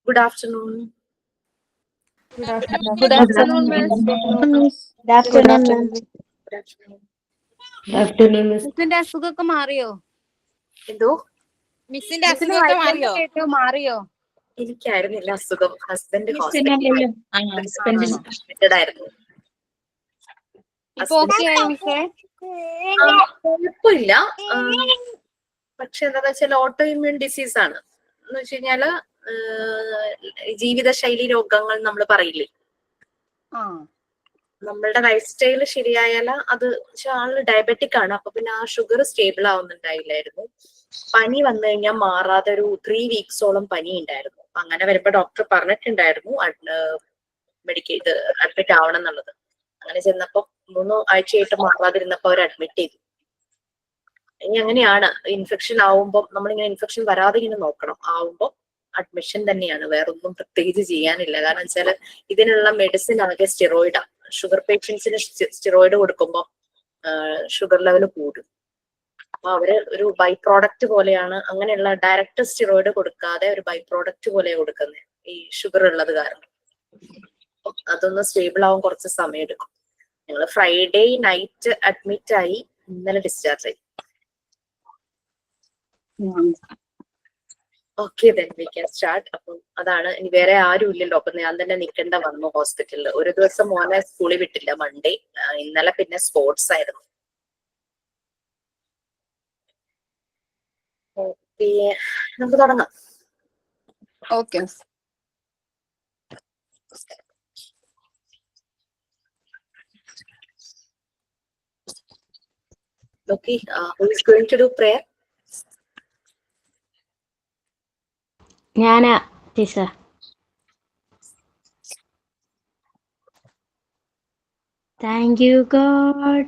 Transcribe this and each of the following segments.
Good afternoon. Good afternoon. Good afternoon, miss. Good afternoon, ma'am. Good afternoon. Good afternoon, miss. മിസ്സിന്റെ അസുഖമൊക്കെ മാറിയോ? എന്തോ മിസ്സിന്റെ അസുഖമൊക്കെ മാറിയോ? എനിക്കായിരുന്നില്ല അസുഖം. Husband ആണോ? Hospital ആയിരുന്നു. ഇപ്പൊ ഓക്കെ ആയി മിസ്സേ? കുഴപ്പമില്ല. പക്ഷെ എന്താന്ന് വെച്ചാൽ ഓട്ടോ ഇമ്മ്യൂൺ ഡിസീസ് ആണ്. എന്ന് വെച്ച് കഴിഞ്ഞാല് ജീവിതശൈലി രോഗങ്ങൾ നമ്മൾ പറയില്ലേ, നമ്മളുടെ ലൈഫ് സ്റ്റൈല് ശരിയായാൽ അത് ആള് ഡയബറ്റിക് ആണ്. അപ്പൊ പിന്നെ ആ ഷുഗർ സ്റ്റേബിൾ ആവുന്നുണ്ടായില്ലായിരുന്നു. പനി വന്നു കഴിഞ്ഞാൽ മാറാതെ ഒരു 3 വീക്സോളം പനി ഉണ്ടായിരുന്നു. അങ്ങനെ വരുമ്പോ ഡോക്ടർ പറഞ്ഞിട്ടുണ്ടായിരുന്നു അഡ്മിറ്റ് ആവണം എന്നുള്ളത്. അങ്ങനെ ചെന്നപ്പോ 3 ആഴ്ചയായിട്ട് മാറാതിരുന്നപ്പോ അവർ അഡ്മിറ്റ് ചെയ്തു. ഇനി അങ്ങനെയാണ്, ഇൻഫെക്ഷൻ ആവുമ്പോൾ നമ്മളിങ്ങനെ ഇൻഫെക്ഷൻ വരാതെ ഇങ്ങനെ നോക്കണം. ആവുമ്പോൾ അഡ്മിഷൻ തന്നെയാണ്, വേറൊന്നും പ്രത്യേകിച്ച് ചെയ്യാനില്ല. കാരണം വെച്ചാല് ഇതിനുള്ള മെഡിസിൻ ആകെ സ്റ്റിറോയിഡാണ്. ഷുഗർ പേഷ്യൻസിന് സ്റ്റിറോയിഡ് കൊടുക്കുമ്പോൾ ഷുഗർ ലെവൽ കൂടും. അപ്പൊ അവര് ഒരു ബൈ പ്രോഡക്റ്റ് പോലെയാണ്, അങ്ങനെയുള്ള ഡയറക്റ്റ് സ്റ്റിറോയിഡ് കൊടുക്കാതെ ഒരു ബൈ പ്രോഡക്റ്റ് പോലെ കൊടുക്കുന്നത്, ഈ ഷുഗർ ഉള്ളത് കാരണം. അതൊന്ന് സ്റ്റേബിൾ ആവാൻ കുറച്ച് സമയം എടുക്കും. ഞങ്ങൾ ഫ്രൈഡേ നൈറ്റ് അഡ്മിറ്റ് ആയി, ഇന്നലെ ഡിസ്ചാർജ് ആയി. Okay, then we can start. അപ്പം അതാണ്, ഇനി വേറെ ആരും ഇല്ലല്ലോ, അപ്പൊ ഞാൻ തന്നെ നിൽക്കേണ്ട വന്നു ഹോസ്പിറ്റലിൽ. ഒരു ദിവസം മോനെ സ്കൂളിൽ വിട്ടില്ല, മൺഡേ. ഇന്നലെ പിന്നെ സ്പോർട്സ് ആയിരുന്നു. ഓക്കെ, നമുക്ക് തുടങ്ങാം. Okay. Okay, who is going to do prayer? Nana, teacher. Thank you, God,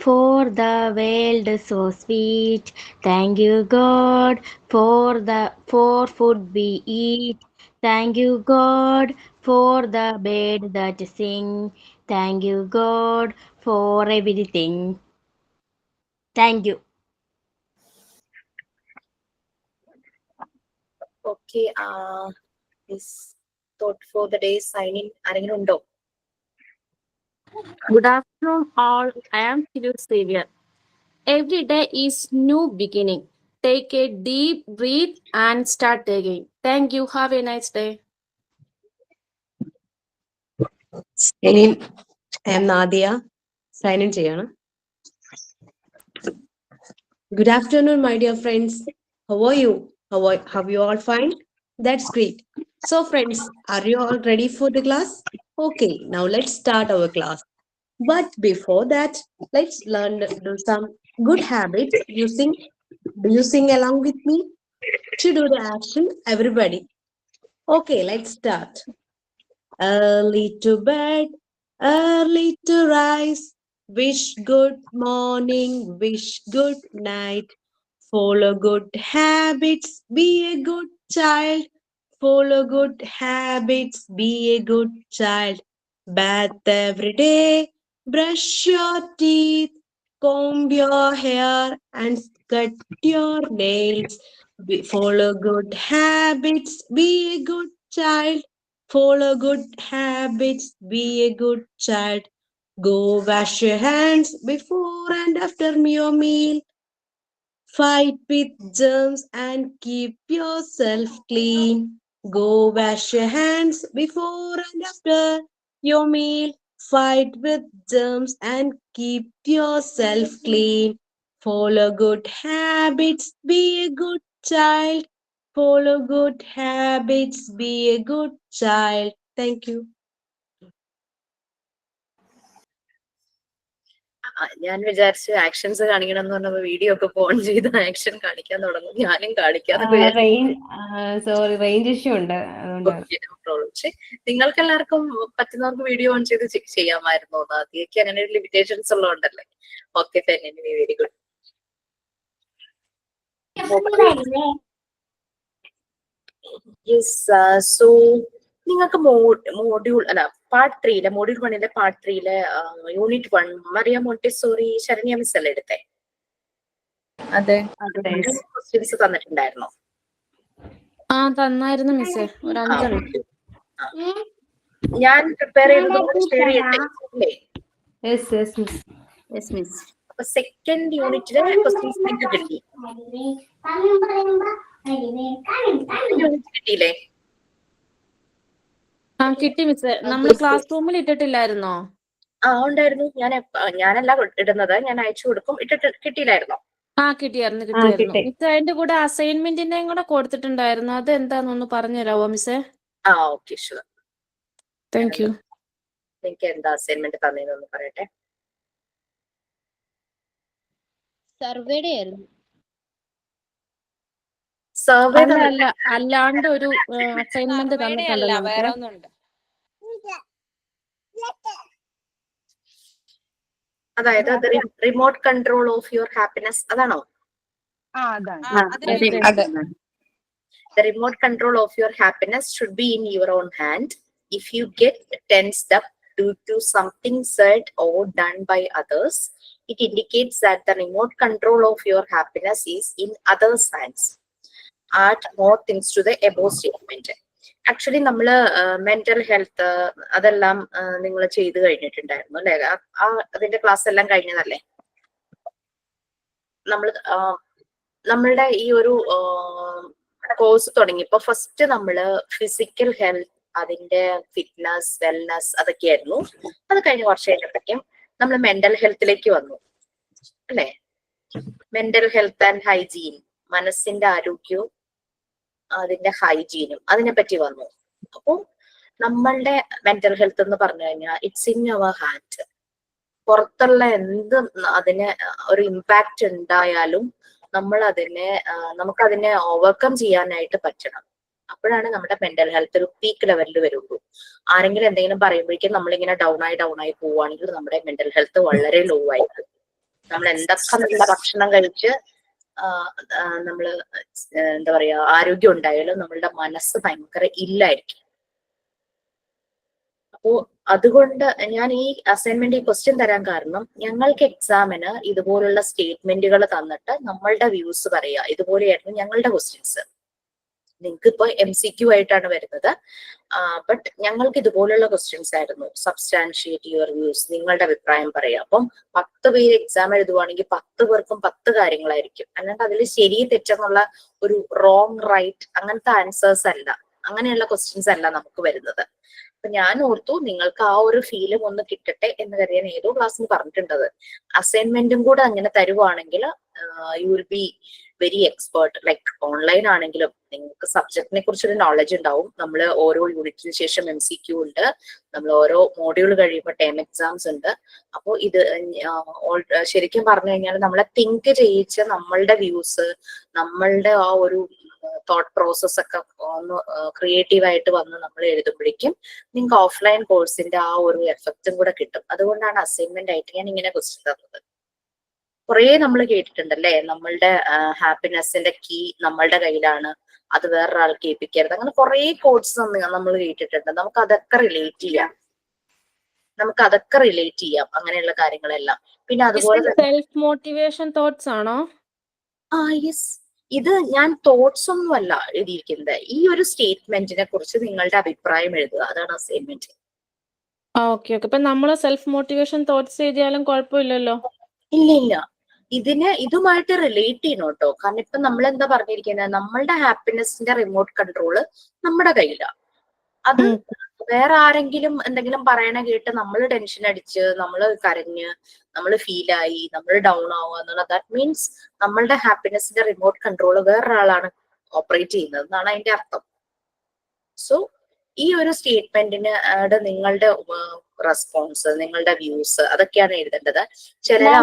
for the world so sweet. Thank you, God, for food we eat. Thank you, God, for the bird that sing. Thank you, God, for everything. Thank you. Okay, this thought for the day signing ആരെങ്കിലും ഉണ്ടോ? Good afternoon, all. I am Thiru Xavier. Every day is new beginning. Take a deep breath and start again. Thank you. Have a nice day. I am Nadia. Sign in ചെയ്യണം. Good afternoon, my dear friends. How are you? Have you all fine? That's great. So, friends, are you all ready for the class? Okay, now let's start our class. But before that, let's learn to do some good habits. Do you sing along with me? To do the action, everybody. Okay, let's start. Early to bed, early to rise. Wish good morning, wish good night. Follow good habits, be a good child. Follow good habits, be a good child. Bath every day, brush your teeth, comb your hair, and cut your nails. Follow good habits, be a good child. Follow good habits, be a good child. Go wash your hands before and after your meal. Fight with germs and keep yourself clean. Go wash your hands before and after your meal. Fight with germs and keep yourself clean. Follow good habits, be a good child. Follow good habits, be a good child. Thank you. ഞാൻ വിചാരിച്ചു actions കാണിക്കണം എന്ന് പറഞ്ഞപ്പോ video ഒക്കെ phone ചെയ്ത് action കാണിക്കാൻ തുടങ്ങും. ഞാനും കാണിക്കാതെ റേഞ്ച് ഇഷ്യൂ ഉണ്ട്. പക്ഷെ നിങ്ങൾക്ക് എല്ലാവർക്കും പറ്റുന്നവർക്ക് വീഡിയോ ഓൺ ചെയ്ത് ചെയ്യാമായിരുന്നു. ആദ്യമൊക്കെ അങ്ങനെ ഒരു ലിമിറ്റേഷൻസ് ഉള്ളതുകൊണ്ടല്ലേ. Okay, very good. Yes, so നിങ്ങൾക്ക് part 3 module 1 part 3 unit 1 Maria Montessori Saranya miss അല്ലേ എടുത്തേ? അതെ. ക്വസ്റ്റ്യൻസ് തന്നിട്ടുണ്ടായിരുന്നോ? ആ തന്നായിരുന്നു മിസ്സേ, ഒരു 5 എണ്ണം. ഞാൻ പ്രിപ്പയർ ചെയ്തത് ഷെയർ ചെയ്യട്ടെ അല്ലേ? Yes yes miss. Yes miss. അപ്പൊ സെക്കൻഡ് യൂണിറ്റിലെ ക്വസ്റ്റ്യൻസ് നിങ്ങൾക്ക് കിട്ടി. യൂണിറ്റ് കിട്ടിയില്ലേ? ആ കിട്ടി മിസ്സേ. നമ്മൾ ക്ലാസ് റൂമിൽ ഇട്ടിട്ടില്ലായിരുന്നോ? ആ ഉണ്ടായിരുന്നു. ഞാനല്ല ഇടുന്നത്, ഞാൻ അയച്ചു കൊടുക്കും. ഇട്ടിട്ട് കിട്ടിയില്ലായിരുന്നോ? ആ കിട്ടിയായിരുന്നു കിട്ടിയായിരുന്നു കിട്ടി. മിസ്സേ. അതിന്റെ കൂടെ അസൈൻമെന്റിന്റെയും കൂടെ കൊടുത്തിട്ടുണ്ടായിരുന്നു. അത് എന്താന്നൊന്ന് പറഞ്ഞു തരാമോ മിസ്സേ? ആ ഓക്കെ ഷുവർ. Thank you. നിങ്ങൾക്ക് എന്താ അസൈൻമെന്റ് തന്നതെന്ന് പറയട്ടെ. സർവേയുടെ ആയിരുന്നു. സർവേ അല്ല അല്ല, അല്ലാണ്ട് ഒരു അസൈൻമെന്റ് തന്നിട്ടുണ്ടല്ലോ വേറെ നമുക്ക്. ഒന്നുണ്ട്. അതായത് remote control of your happiness, അതാണോ? The remote control of your happiness should be in your own hand. If you get tensed up due to something said or done by others, it indicates that the remote control of your happiness is in others' hands. Add more things to the above statement. Actually നമ്മള് mental health അതെല്ലാം നിങ്ങൾ ചെയ്ത് കഴിഞ്ഞിട്ടുണ്ടായിരുന്നു അല്ലെ? അതിന്റെ class എല്ലാം കഴിഞ്ഞതല്ലേ? നമ്മളുടെ ഈ ഒരു കോഴ്സ് തുടങ്ങിയപ്പോ ഫസ്റ്റ് നമ്മള് ഫിസിക്കൽ ഹെൽത്ത്, അതിന്റെ ഫിറ്റ്നസ്, വെൽനസ് അതൊക്കെയായിരുന്നു. അത് കഴിഞ്ഞ് കുറച്ച് കഴിഞ്ഞപ്പോഴേക്കും നമ്മൾ മെന്റൽ ഹെൽത്തിലേക്ക് വന്നു അല്ലെ? മെന്റൽ ഹെൽത്ത് ആൻഡ് ഹൈജീൻ, മനസ്സിന്റെ ആരോഗ്യവും അതിന്റെ ഹൈജീനും അതിനെ പറ്റി വന്നു. അപ്പൊ നമ്മളുടെ മെന്റൽ ഹെൽത്ത് എന്ന് പറഞ്ഞു കഴിഞ്ഞാൽ ഇറ്റ്സ് ഇൻ അവർ ഹാൻഡ്. പുറത്തുള്ള എന്ത് അതിന് ഒരു ഇമ്പാക്റ്റ് ഉണ്ടായാലും നമുക്കതിനെ ഓവർകം ചെയ്യാനായിട്ട് പറ്റണം. അപ്പോഴാണ് നമ്മുടെ മെന്റൽ ഹെൽത്ത് ഒരു പീക്ക് ലെവലിൽ വരുള്ളൂ. ആരെങ്കിലും എന്തെങ്കിലും പറയുമ്പോഴേക്കും നമ്മളിങ്ങനെ ഡൗൺ ആയി പോവുകയാണെങ്കിൽ നമ്മുടെ മെന്റൽ ഹെൽത്ത് വളരെ ലോ ആയിരിക്കും. നമ്മൾ എന്തൊക്കെ നല്ല ഭക്ഷണം കഴിച്ച് നമ്മള് എന്താ പറയാ ആരോഗ്യം ഉണ്ടായാലും നമ്മളുടെ മനസ്സ് ഭയങ്കര ഇല്ലായിരിക്കും. അപ്പോ അതുകൊണ്ട് ഞാൻ ഈ അസൈൻമെന്റ്, ഈ ക്വസ്റ്റ്യൻ തരാൻ കാരണം, ഞങ്ങൾക്ക് എക്സാമിന് ഇതുപോലുള്ള സ്റ്റേറ്റ്മെന്റുകൾ തന്നിട്ട് നമ്മളുടെ വ്യൂസ് പറയാ. ഇതുപോലെയായിരുന്നു ഞങ്ങളുടെ ക്വസ്റ്റ്യൻസ്. നിങ്ങൾക്ക് ഇപ്പൊ MCQ ആയിട്ടാണ് വരുന്നത്, ബട്ട് ഞങ്ങൾക്ക് ഇതുപോലുള്ള ക്വസ്റ്റ്യൻസ് ആയിരുന്നു. സബ്സ്റ്റാൻഷിയേറ്റ് യുവർ വ്യൂസ്, നിങ്ങളുടെ അഭിപ്രായം പറയാം. അപ്പം 10 പേര് എക്സാം എഴുതുവാണെങ്കിൽ 10 പേർക്കും 10 കാര്യങ്ങളായിരിക്കും. അല്ലാണ്ട് അതിൽ ശരി തെറ്റെന്നുള്ള ഒരു റോങ് റൈറ്റ് അങ്ങനത്തെ ആൻസേഴ്സ് അല്ല, അങ്ങനെയുള്ള ക്വസ്റ്റ്യൻസ് അല്ല നമുക്ക് വരുന്നത്. അപ്പൊ ഞാൻ ഓർത്തു നിങ്ങൾക്ക് ആ ഒരു ഫീലും ഒന്ന് കിട്ടട്ടെ എന്ന് കരുതിയാണ് ഏതോ ക്ലാസ്സിൽ പറഞ്ഞിട്ടുണ്ടത്. അസൈൻമെന്റും കൂടെ അങ്ങനെ തരുവാണെങ്കിൽ you will be very expert. Like online ആണെങ്കിലും നിങ്ങൾക്ക് സബ്ജക്റ്റിനെ കുറിച്ചൊരു നോളജ് ഉണ്ടാവും. നമ്മൾ ഓരോ യൂണിറ്റിന് ശേഷം MCQ ഉണ്ട്, നമ്മൾ ഓരോ മോഡ്യൂൾ കഴിയുമ്പോൾ ടേം എക്സാംസ് ഉണ്ട്. അപ്പോൾ ഇത് ശരിക്കും പറഞ്ഞു കഴിഞ്ഞാൽ നമ്മളെ തിങ്ക് ചെയ്യിച്ച് നമ്മളുടെ വ്യൂസ്, നമ്മളുടെ ആ ഒരു തോട്ട് പ്രോസസ് ഒക്കെ ഒന്ന് ക്രിയേറ്റീവായിട്ട് വന്ന് നമ്മൾ എഴുതുമ്പോഴേക്കും നിങ്ങൾക്ക് ഓഫ്ലൈൻ കോഴ്സിന്റെ ആ ഒരു എഫക്റ്റും കൂടെ കിട്ടും. അതുകൊണ്ടാണ് അസൈൻമെന്റ് ആയിട്ട് ഞാൻ ഇങ്ങനെ ക്വസ്റ്റ്യൻ തന്നത്. കുറെ നമ്മൾ കേട്ടിട്ടുണ്ടല്ലേ, നമ്മളുടെ ഹാപ്പിനെസിന്റെ കീ നമ്മളുടെ കയ്യിലാണ്, അത് വേറൊരാൾക്ക് ഏൽപ്പിക്കരുത്, അങ്ങനെ കുറെ കോഡ്സ് നമ്മൾ കേട്ടിട്ടുണ്ട്. നമുക്ക് അതൊക്കെ റിലേറ്റ് ചെയ്യാം അങ്ങനെയുള്ള കാര്യങ്ങളെല്ലാം. പിന്നെ അതുപോലെ സെൽഫ് മോട്ടിവേഷൻ തോട്ട്സ് ആണോ? യെസ്. ഇത് ഞാൻ തോട്ട്സ് ഒന്നുമല്ല എഴുതിയിരിക്കുന്നത്. ഈ ഒരു സ്റ്റേറ്റ്മെന്റിനെ കുറിച്ച് നിങ്ങളുടെ അഭിപ്രായം എഴുതുക, അതാണ് അസൈൻമെന്റ്. Okay okay. ഇപ്പൊ നമ്മള് സെൽഫ് മോട്ടിവേഷൻ തോട്ട്സ് എഴുതിയാലും കുഴപ്പമില്ലല്ലോ? ഇല്ല, ഇതുമായിട്ട് റിലേറ്റ് ചെയ്യണം കേട്ടോ. കാരണം ഇപ്പൊ നമ്മൾ എന്താ പറഞ്ഞിരിക്കുന്നത്, നമ്മളുടെ ഹാപ്പിനെസിന്റെ റിമോട്ട് കൺട്രോള് നമ്മുടെ കയ്യിലാണ്. അത് വേറെ ആരെങ്കിലും എന്തെങ്കിലും പറയണ കേട്ട് നമ്മൾ ടെൻഷൻ അടിച്ച്, നമ്മൾ കരഞ്ഞ്, നമ്മൾ ഫീലായി, നമ്മൾ ഡൗൺ ആവുക എന്നുള്ളത്, ദാറ്റ് മീൻസ് നമ്മളുടെ ഹാപ്പിനെസിന്റെ റിമോട്ട് കൺട്രോള് വേറൊരാളാണ് ഓപ്പറേറ്റ് ചെയ്യുന്നത് എന്നാണ് അതിന്റെ അർത്ഥം. സോ ഈ ഒരു സ്റ്റേറ്റ്മെന്റിന് നിങ്ങളുടെ റെസ്പോൺസ്, നിങ്ങളുടെ വ്യൂസ് അതൊക്കെയാണ് എഴുതേണ്ടത്. ചിലർ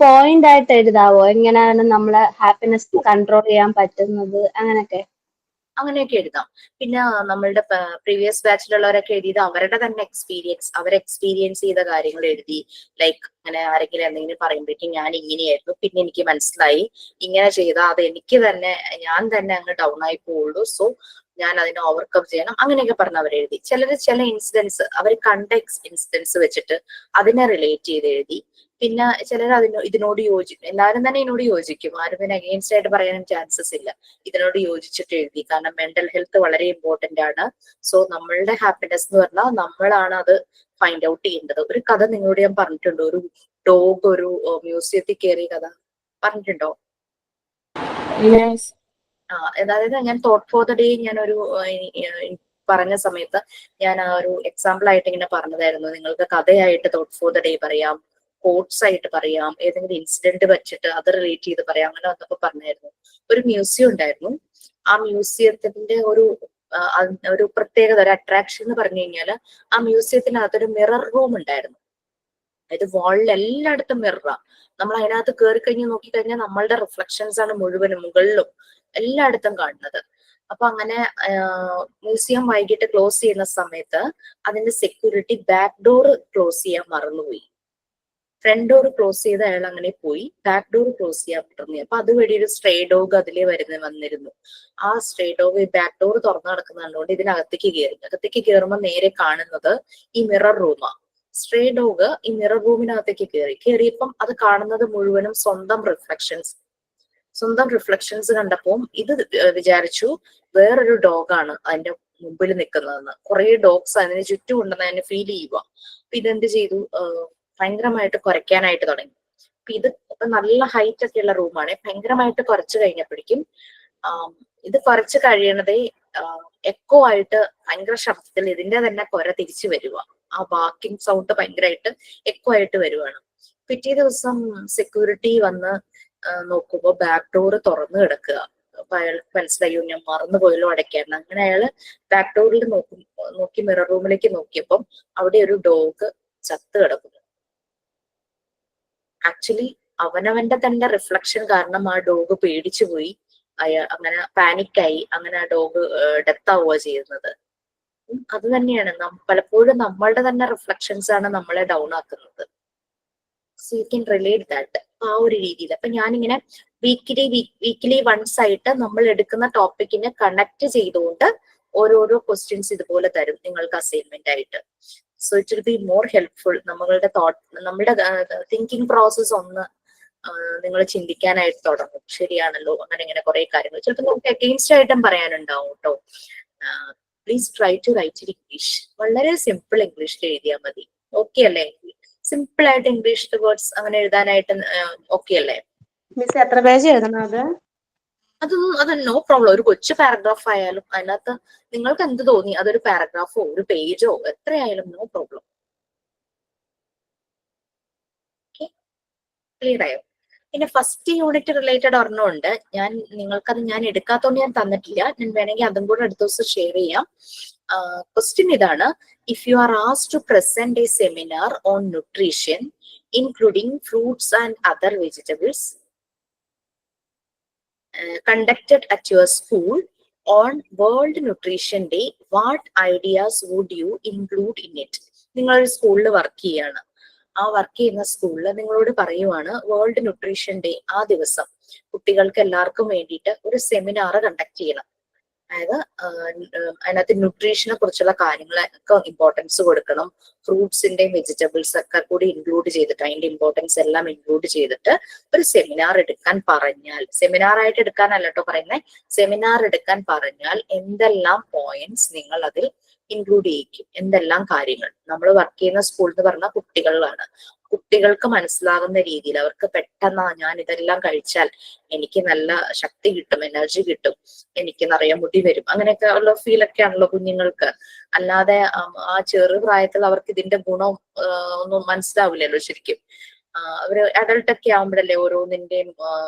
പോയിന്റ് ആയിട്ട് എഴുതാവോ, എങ്ങനെയാണ് നമ്മളെ ഹാപ്പിനെസ് കൺട്രോൾ ചെയ്യാൻ പറ്റുന്നത്, അങ്ങനെയൊക്കെ എഴുതാം. പിന്നെ നമ്മളുടെ പ്രീവിയസ് ബാച്ചിലുള്ളവരൊക്കെ എഴുതിയത് അവരുടെ തന്നെ എക്സ്പീരിയൻസ് ചെയ്ത കാര്യങ്ങൾ എഴുതി. ലൈക്ക് അങ്ങനെ ആരെങ്കിലും എന്തെങ്കിലും പറയുമ്പോഴേക്കും ഞാൻ ഇങ്ങനെയായിരുന്നു, പിന്നെ എനിക്ക് മനസ്സിലായി ഇങ്ങനെ ചെയ്താൽ അത് ഞാൻ തന്നെ അങ്ങ് ഡൗൺ ആയി പോവുള്ളൂ, സോ ഞാൻ അതിനെ ഓവർകം ചെയ്യണം, അങ്ങനെയൊക്കെ പറഞ്ഞ് അവരെഴുതി. ചില ഇൻസിഡൻസ് അവർ കണ്ട ഇൻസിഡൻസ് വെച്ചിട്ട് അതിനെ റിലേറ്റ് ചെയ്ത് എഴുതി. പിന്നെ ചിലർ ഇതിനോട് യോജിക്കും. എല്ലാവരും തന്നെ ഇതിനോട് യോജിക്കും. ആരും പിന്നെ അഗെയിൻസ്റ്റ് ആയിട്ട് പറയാനും ചാൻസസ് ഇല്ല. ഇതിനോട് യോജിച്ചിട്ട് എഴുതി. കാരണം മെന്റൽ ഹെൽത്ത് വളരെ ഇമ്പോർട്ടന്റ് ആണ്. സോ നമ്മളുടെ ഹാപ്പിനെസ് എന്ന് പറഞ്ഞാൽ നമ്മളാണ് അത് ഫൈൻഡ് ഔട്ട് ചെയ്യേണ്ടത്. ഒരു കഥ നിങ്ങളോട് ഞാൻ പറഞ്ഞിട്ടുണ്ട്. ഒരു ഡോഗ് ഒരു മ്യൂസിയത്തിൽ കയറിയ കഥ പറഞ്ഞിട്ടുണ്ടോ? Yes. അതായത് ഞാൻ തോട്ട് ഫോർ ദ ഡേ ഞാൻ ഒരു പറഞ്ഞ സമയത്ത് ഞാൻ ആ ഒരു എക്സാമ്പിൾ ആയിട്ട് ഇങ്ങനെ പറഞ്ഞതായിരുന്നു. നിങ്ങൾക്ക് കഥയായിട്ട് തോട്ട് ഫോർ ദ ഡേ പറയാം, കോട്ട്സ് ആയിട്ട് പറയാം, ഏതെങ്കിലും ഇൻസിഡന്റ് വെച്ചിട്ട് അത് റിലേറ്റ് ചെയ്ത് പറയാം. അങ്ങനെ വന്നപ്പോ പറഞ്ഞായിരുന്നു. ഒരു മ്യൂസിയം ഉണ്ടായിരുന്നു. ആ മ്യൂസിയത്തിന്റെ ഒരു പ്രത്യേകത, ഒരു അട്രാക്ഷൻ എന്ന് പറഞ്ഞു കഴിഞ്ഞാല് ആ മ്യൂസിയത്തിനകത്തൊരു മിറർ റൂം ഉണ്ടായിരുന്നു. അതായത് വാളിൽ എല്ലായിടത്തും മിററാ. നമ്മൾ അതിനകത്ത് കയറി കഴിഞ്ഞ് നോക്കിക്കഴിഞ്ഞാൽ നമ്മളുടെ റിഫ്ലക്ഷൻസ് ആണ് മുഴുവനും മുകളിലും എല്ലായിടത്തും കാണുന്നത്. അപ്പൊ അങ്ങനെ മ്യൂസിയം വൈകിട്ട് ക്ലോസ് ചെയ്യുന്ന സമയത്ത് അതിന്റെ സെക്യൂരിറ്റി ബാക്ക് ഡോർ ക്ലോസ് ചെയ്യാൻ മറന്നുപോയി. ഫ്രണ്ട് ഡോർ ക്ലോസ് ചെയ്ത് അയാൾ അങ്ങനെ പോയി, ബാക്ക് ഡോർ ക്ലോസ് ചെയ്യാൻ പറ്റുന്നു. അപ്പൊ അതുവഴി ഒരു സ്ട്രേ ഡോഗ് അതിലേ വന്നിരുന്നു. ആ സ്ട്രേ ഡോഗ് ബാക്ക് ഡോർ തുറന്നു നടക്കുന്നതുകൊണ്ട് ഇതിനകത്തേക്ക് കയറി. അകത്തേക്ക് കയറുമ്പോൾ നേരെ കാണുന്നത് ഈ മിറർ റൂമാ. സ്ട്രേ ഡോഗ് ഈ മിറർ റൂമിനകത്തേക്ക് കയറിയപ്പം അത് കാണുന്നത് മുഴുവനും സ്വന്തം റിഫ്ലക്ഷൻസ് കണ്ടപ്പോൾ ഇത് വിചാരിച്ചു വേറൊരു ഡോഗാണ് അതിന്റെ മുമ്പിൽ നിൽക്കുന്നതെന്ന്. കുറെ ഡോഗ്സ് അതിന് ചുറ്റും ഉണ്ടെന്ന് അതിന് ഫീൽ ചെയ്യുക. അപ്പൊ ഇതെന്ത് ചെയ്തു, ഭയങ്കരമായിട്ട് കുരയ്ക്കാനായിട്ട് തുടങ്ങി. അപ്പൊ ഇത് നല്ല ഹൈറ്റ് ഒക്കെ ഉള്ള റൂമാണ്. ഭയങ്കരമായിട്ട് കുരച്ചു കഴിഞ്ഞപ്പോഴേക്കും ഇത് കുരച്ചു കഴിയണതേ എക്കോ ആയിട്ട് ഭയങ്കര ശബ്ദത്തിൽ ഇതിന്റെ തന്നെ കുര തിരിച്ചു വരിക. ആ വാക്കിംഗ് സൗണ്ട് ഭയങ്കരമായിട്ട് എക്കോ ആയിട്ട് വരുവാണ്. പിറ്റേ ദിവസം സെക്യൂരിറ്റി വന്ന് നോക്കുമ്പോ ബാക്ക് ഡോർ തുറന്നു കിടക്കുക. അപ്പൊ അയാൾക്ക് മനസ്സിലായി ഞാൻ മറന്നുപോയല്ലോ അടയ്ക്കാൻ. അങ്ങനെ അയാള് ബാക്ക് ഡോറിൽ നോക്കി മിറർ റൂമിലേക്ക് നോക്കിയപ്പം അവിടെ ഒരു ഡോഗ് ചത്ത് കിടക്കുന്നു. ആക്ച്വലി അവനവന്റെ തന്നെ റിഫ്ലക്ഷൻ കാരണം ആ ഡോഗ് പേടിച്ചു പോയി. അങ്ങനെ പാനിക്കായി. അങ്ങനെ ആ ഡോഗ് ഡെത്ത് ആവുക ചെയ്യുന്നത്. അത് തന്നെയാണ് പലപ്പോഴും നമ്മളുടെ തന്നെ റിഫ്ലക്ഷൻസ് ആണ് നമ്മളെ ഡൗൺ ആക്കുന്നത്. So you can relate that. ആ ഒരു രീതിയിൽ അപ്പൊ ഞാനിങ്ങനെ വീക്കിലി വൺസ് ആയിട്ട് നമ്മൾ എടുക്കുന്ന ടോപ്പിക്കിനെ കണക്ട് ചെയ്തുകൊണ്ട് ഓരോരോ ക്വസ്റ്റ്യൻസ് ഇതുപോലെ തരും നിങ്ങൾക്ക് അസൈൻമെന്റ് ആയിട്ട്. So it will be more helpful. നമ്മുടെ തിങ്കിങ് പ്രോസസ് ഒന്ന് നിങ്ങൾ ചിന്തിക്കാനായിട്ട് തുടങ്ങും. ശരിയാണല്ലോ, അങ്ങനെ ഇങ്ങനെ കുറെ കാര്യങ്ങൾ ചിലപ്പോൾ നമുക്ക് അഗെയിൻസ്റ്റ് ആയിട്ടും പറയാനുണ്ടാവും കേട്ടോ. Please try to write in English. വളരെ സിമ്പിൾ ഇംഗ്ലീഷിൽ എഴുതിയാൽ മതി. ഓക്കെ അല്ലേ? സിമ്പിൾ ആയിട്ട് ഇംഗ്ലീഷ് വേർഡ്സ് അങ്ങനെ എഴുതാനായിട്ട് ഓക്കെ അല്ലേ? മിസ് എത്ര പേജ് എഴുതണം അത് നോ പ്രോബ്ലം. ഒരു കൊച്ചു പാരഗ്രാഫ് ആയാലും അതിനകത്ത് നിങ്ങൾക്ക് എന്ത് തോന്നി അതൊരു പാരഗ്രാഫോ ഒരു പേജോ എത്രയായാലും നോ പ്രോബ്ലം. ക്ലിയർ ആയോ? പിന്നെ ഫസ്റ്റ് യൂണിറ്റ് റിലേറ്റഡ് ഒരെണ്ണമുണ്ട്. നിങ്ങൾക്കത് ഞാൻ എടുക്കാത്തോണ്ട് ഞാൻ തന്നിട്ടില്ല. ഞാൻ വേണമെങ്കിൽ അതും കൂടെ അടുത്ത ദിവസം ഷെയർ ചെയ്യാം. ക്വസ്റ്റ്യൻ ഇതാണ്: if you are asked to present a seminar on nutrition including fruits and other vegetables conducted at your school on World Nutrition Day, what ideas would you include in it? നിങ്ങളൊരു സ്കൂളിൽ work ചെയ്യാണ്. ആ work ചെയ്യുന്ന സ്കൂളിൽ നിങ്ങളോട് പറയുവാണ് world nutrition day ആ ദിവസം കുട്ടികൾക്ക് എല്ലാവർക്കും വേണ്ടിയിട്ട് ഒരു സെമിനാർ കണ്ടക്ട് ചെയ്യണം. അതായത് അതിനകത്ത് ന്യൂട്രീഷനെ കുറിച്ചുള്ള കാര്യങ്ങളൊക്കെ ഇമ്പോർട്ടൻസ് കൊടുക്കണം. ഫ്രൂട്ട്സിന്റെയും വെജിറ്റബിൾസ് ഒക്കെ കൂടി ഇൻക്ലൂഡ് ചെയ്തിട്ട് അതിന്റെ ഇമ്പോർട്ടൻസ് എല്ലാം ഇൻക്ലൂഡ് ചെയ്തിട്ട് ഒരു സെമിനാർ എടുക്കാൻ പറഞ്ഞാൽ, സെമിനാർ ആയിട്ട് എടുക്കാനല്ല കേട്ടോ പറയുന്നത്, സെമിനാർ എടുക്കാൻ പറഞ്ഞാൽ എന്തെല്ലാം പോയിന്റ്സ് നിങ്ങൾ അതിൽ ഇൻക്ലൂഡ് ചെയ്യിക്കും, എന്തെല്ലാം കാര്യങ്ങൾ. നമ്മൾ വർക്ക് ചെയ്യുന്ന സ്കൂൾ എന്ന് പറഞ്ഞാൽ കുട്ടികളിലാണ്. കുട്ടികൾക്ക് മനസ്സിലാകുന്ന രീതിയിൽ അവർക്ക് പെട്ടെന്ന് ഞാൻ ഇതെല്ലാം കഴിച്ചാൽ എനിക്ക് നല്ല ശക്തി കിട്ടും, എനർജി കിട്ടും, എനിക്ക് നിറയെ മുടി വരും, അങ്ങനെയൊക്കെ ഉള്ള ഫീലൊക്കെ ആണല്ലോ കുഞ്ഞുങ്ങൾക്ക്. അല്ലാതെ ആ ചെറു പ്രായത്തിൽ അവർക്ക് ഇതിന്റെ ഗുണം ഒന്നും മനസ്സിലാവില്ലല്ലോ ശരിക്കും. അവര് അഡൾട്ടൊക്കെ ആകുമ്പോഴല്ലേ ഓരോന്നിന്റെയും